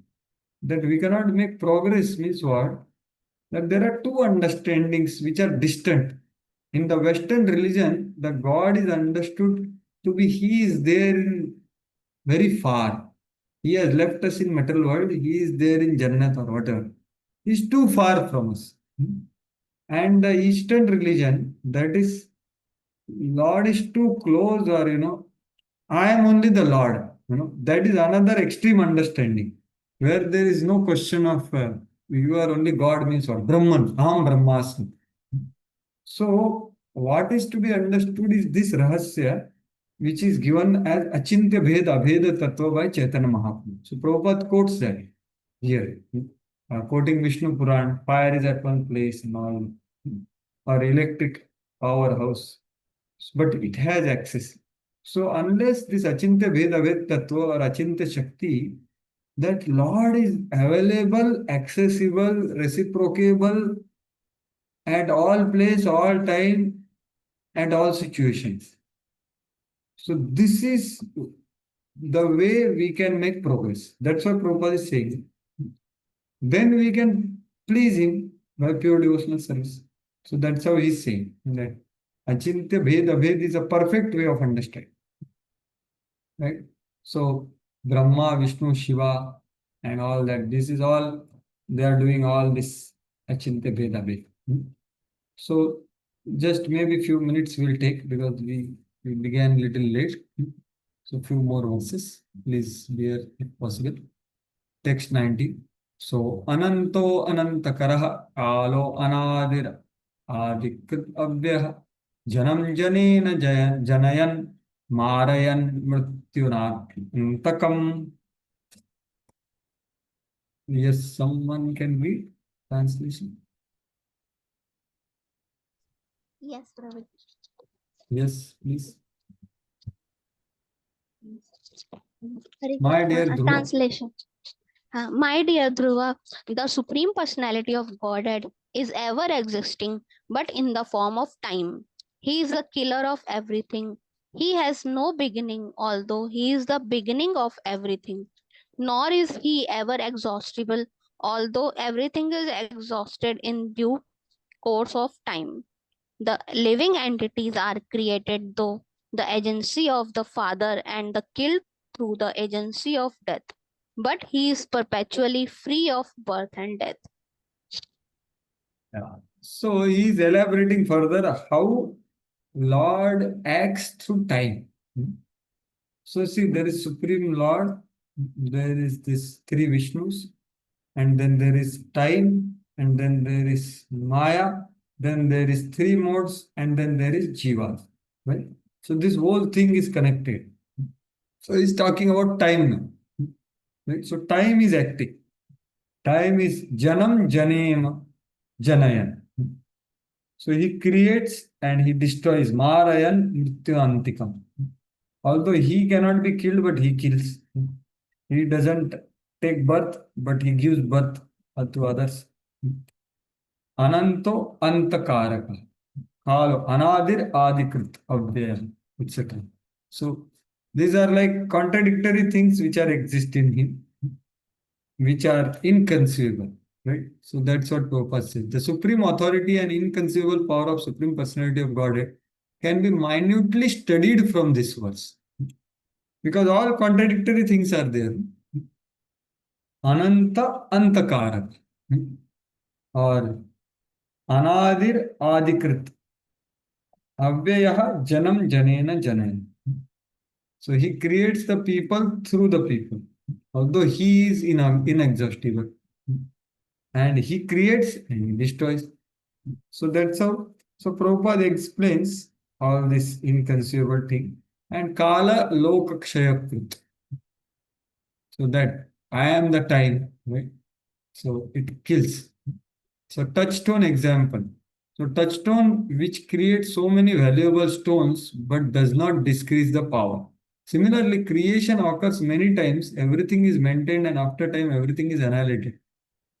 That we cannot make progress means what? That there are two understandings which are distant. In the Western religion, the God is understood to be He is there in very far. He has left us in material world. He is there in Jannat or whatever. He is too far from us. And the Eastern religion, that is, Lord is too close, or I am only the Lord. That is another extreme understanding, where there is no question of you are only God means what? Brahman, Aham Brahmasmi. So, what is to be understood is this Rahasya, which is given as Achintya Bheda, Abheda Tattva by Chaitanya Mahaprabhu. So, Prabhupada quotes that here, quoting Vishnu Puran, fire is at one place and all, or electric powerhouse, but it has access. So, unless this Achintya Bheda, Abheda Tattva or Achintya Shakti, that Lord is available, accessible, reciprocable, at all place, all time, and all situations. So this is the way we can make progress. That's what Prabhupada is saying. Then we can please him by pure devotional service. So that's how he's saying that Achintya Bheda Abhed is a perfect way of understanding. Right? So Brahma, Vishnu, Shiva, and all that. This is all, they are doing all this Achintya Bheda Abhed. So just maybe few minutes we'll take, because we began little late. So few more verses, please bear if possible. Text 19. So Ananto Anantakaraha Alo Anadir Adikrit Avyah Janam Janena Janayan Marayan Mrityunakam. Yes, someone can read translation. Yes, Praveen. Yes, please. Hare My Krishna. dear Dhruva. Translation. My dear Dhruva, the Supreme Personality of Godhead is ever existing, but in the form of time. He is the killer of everything. He has no beginning, although he is the beginning of everything. Nor is he ever exhaustible, although everything is exhausted in due course of time. The living entities are created through the agency of the Father and the killed through the agency of death. But he is perpetually free of birth and death. Yeah. So he is elaborating further how Lord acts through time. So see, there is Supreme Lord, there is this three Vishnus, and then there is time, and then there is Maya, then there is three modes, and then there is Jiva. Right? So this whole thing is connected. So he's talking about time now. Right? So time is acting. Time is Janam Janem Janayan. So he creates and he destroys. Marayan Mrityu Antikam. Although he cannot be killed, but he kills. He doesn't take birth, but he gives birth to others. Ananto Antakaraka. Kalo Anadir Adikrit Abhyaya, etc. So these are like contradictory things which are exist in him, which are inconceivable. Right? So that's what Prabhupada says. The supreme authority and inconceivable power of Supreme Personality of Godhead can be minutely studied from this verse. Because all contradictory things are there. Ananta Antakarak. Or Anadir Adikrit. Avyayah Janam Janena Janena. So he creates the people through the people. Although he is inexhaustible. And he creates and he destroys. So that's how. So Prabhupada explains all this inconceivable thing. And Kala Lokakshayakrit. So that I am the time, right? So it kills. So touchstone example. So touchstone which creates so many valuable stones but does not decrease the power. Similarly, creation occurs many times, everything is maintained and after time everything is annihilated.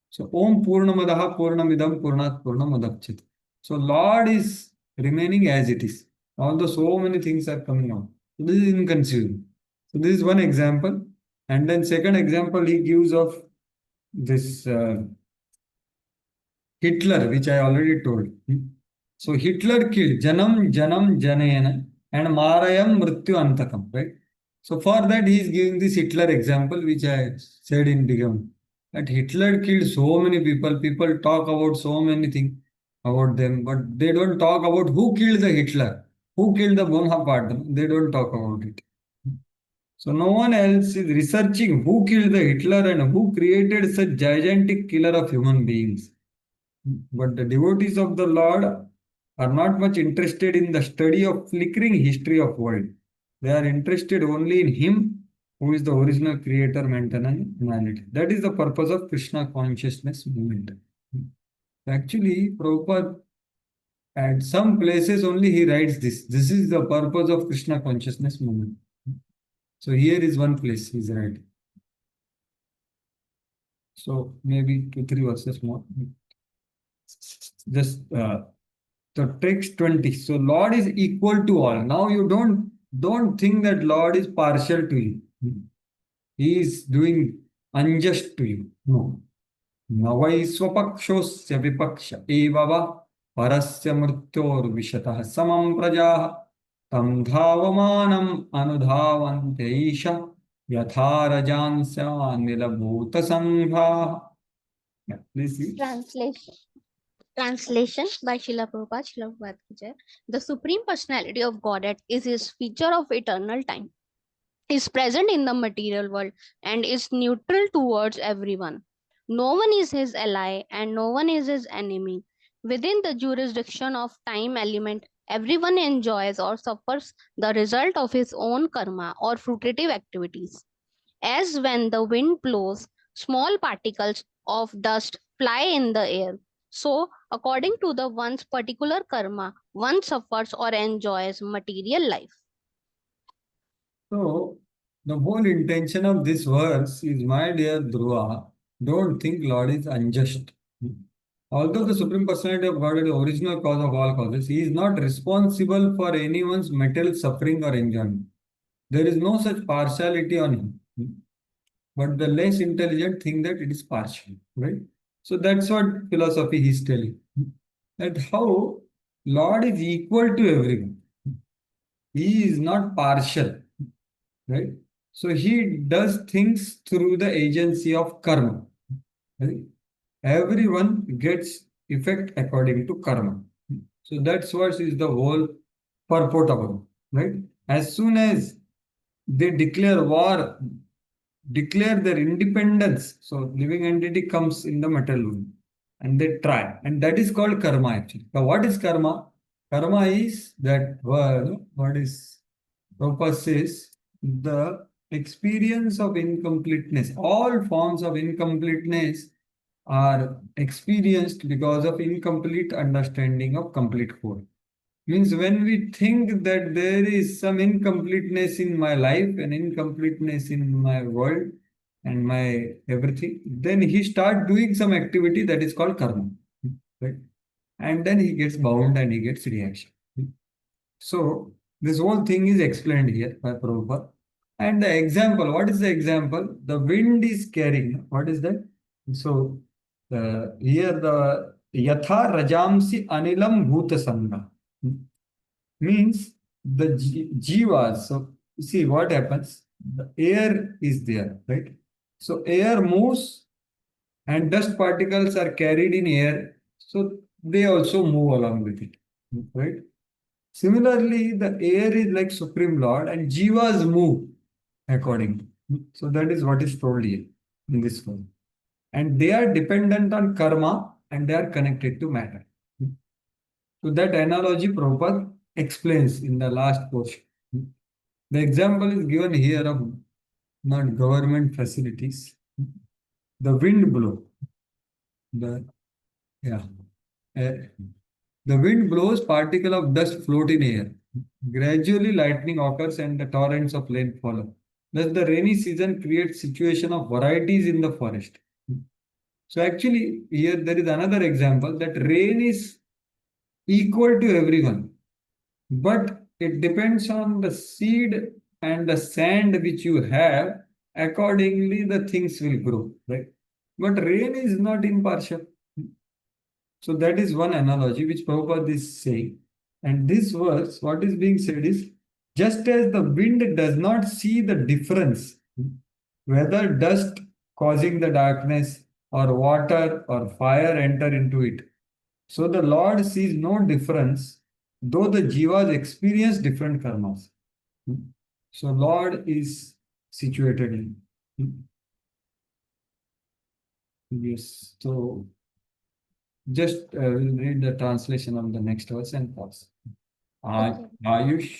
So Om Purnamadaha Purnamidam Purnat Purnamadapchit. So Lord is remaining as it is. Although so many things are coming out. So this is inconceivable. So this is one example. And then second example he gives of this Hitler, which I already told. So Hitler killed Janam Janam Janayana and Marayam Mrityu Antakam, right? So for that he is giving this Hitler example, which I said in beginning. That Hitler killed so many people. People talk about so many things about them, but they don't talk about who killed the Hitler, who killed the Bonaparte. They don't talk about it. So no one else is researching who killed the Hitler and who created such gigantic killer of human beings. But the devotees of the Lord are not much interested in the study of flickering history of world. They are interested only in Him who is the original creator, maintainer, and humanity. That is the purpose of Krishna consciousness movement. Actually, Prabhupada, at some places only he writes this. This is the purpose of Krishna consciousness movement. So here is one place he's writing. So maybe 2-3 verses more. Just the text 20. So Lord is equal to all. Now you don't think that Lord is partial to you. He is doing unjust to you. No. Navai swapakshosya vipaksha evava parasya mrityor vishatah samam prajaha tam dhavamanam anudhavante isha yatharajansya nilabhuta sangha. Yeah, please use. Translation by Srila Prabhupada, Srila Prabhupada ki Jai. The Supreme Personality of Godhead is his feature of eternal time, is present in the material world, and is neutral towards everyone. No one is his ally and no one is his enemy. Within the jurisdiction of time element, everyone enjoys or suffers the result of his own karma or fruitive activities. As when the wind blows, small particles of dust fly in the air. So, according to the one's particular karma, one suffers or enjoys material life. So, the whole intention of this verse is, my dear Dhruva, don't think Lord is unjust. Although the Supreme Personality of God is the original cause of all causes, He is not responsible for anyone's material suffering or enjoyment. There is no such partiality on Him. But the less intelligent think that it is partial, right? So that's what philosophy is telling. That how Lord is equal to everyone. He is not partial, right? So he does things through the agency of karma. Right? Everyone gets effect according to karma. So that's what is the whole purport of it, right? As soon as they declare war, declare their independence, so living entity comes in the material world and they try, and that is called karma actually. Now, what is karma? Karma is that what is Prabhupada says the experience of incompleteness, all forms of incompleteness are experienced because of incomplete understanding of complete whole. Means when we think that there is some incompleteness in my life, an incompleteness in my world and my everything, then he start doing some activity that is called karma, right? And then he gets bound and he gets reaction. So this whole thing is explained here by Prabhupada. And the example, what is the example? The wind is carrying. What is that? So here the yatha rajamsi anilam bhuta sangha means the jivas. So see what happens. The air is there, right? So air moves and dust particles are carried in air. So they also move along with it, right? Similarly, the air is like Supreme Lord and jivas move accordingly. So that is what is told here in this one. And they are dependent on karma and they are connected to matter. So that analogy Prabhupada explains in the last portion. The example is given here of not government facilities. The wind blow. The yeah. The wind blows particle of dust float in air. Gradually lightning occurs and the torrents of rain follow. Thus the rainy season creates situation of varieties in the forest. So actually here there is another example that rain is equal to everyone. But it depends on the seed and the sand which you have, accordingly the things will grow, right? But rain is not impartial. So that is one analogy which Prabhupada is saying. And this verse, what is being said is, just as the wind does not see the difference, whether dust causing the darkness or water or fire enter into it, so the Lord sees no difference, though the jivas experience different karmas. So Lord is situated in. Yes. So just we'll read the translation of the next verse and pause. Okay. Ayush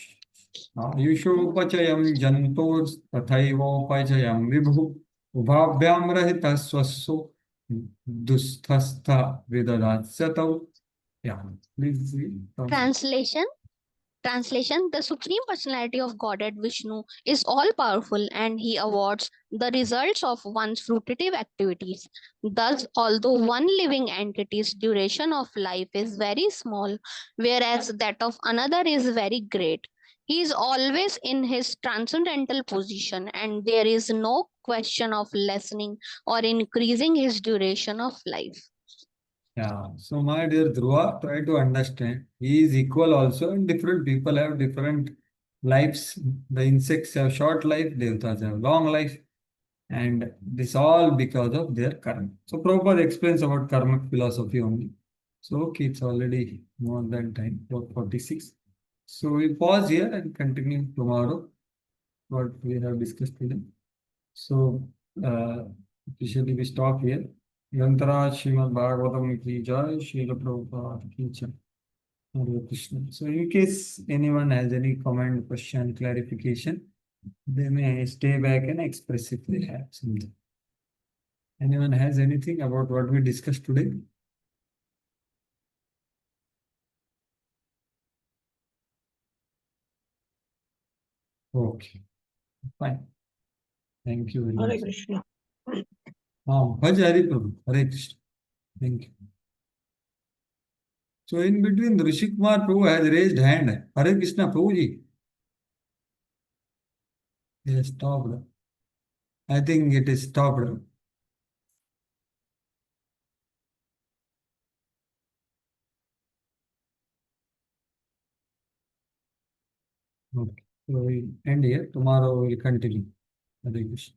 Ayushopachayam jantos tathaivopachayam vibhu ubhabhyam rahita swassu dusthastha vidadatsatau. Yeah, please read. Translation. Translation. The Supreme Personality of Godhead Vishnu is all powerful and he awards the results of one's fruitive activities. Thus, although one living entity's duration of life is very small, whereas that of another is very great, he is always in his transcendental position and there is no question of lessening or increasing his duration of life. Yeah, so my dear Dhruva, try to understand. He is equal also, and different people have different lives. The insects have short life, Devatas have long life, and this all because of their karma. So Prabhupada explains about karmic philosophy only. So okay, it's already more than time, 4:46. So we pause here and continue tomorrow what we have discussed today. So officially we stop here. Yantara Srimad Bhagavatam ki jai, Srila Prabhupada ki jai. Hare Krishna. So in case anyone has any comment, question, clarification, they may stay back and express if they have something. Anyone has anything about what we discussed today? Okay, fine. Thank you very Hare much. Krishna. Bhaj Hari Prabhu. Hare Krishna. Thank you. So in between, Rishi Kumar Prabhu has raised hand. Hare Krishna Prabhuji. He has stopped. I think it is stopped. Okay. So we end here. Tomorrow we will continue. Hare Krishna.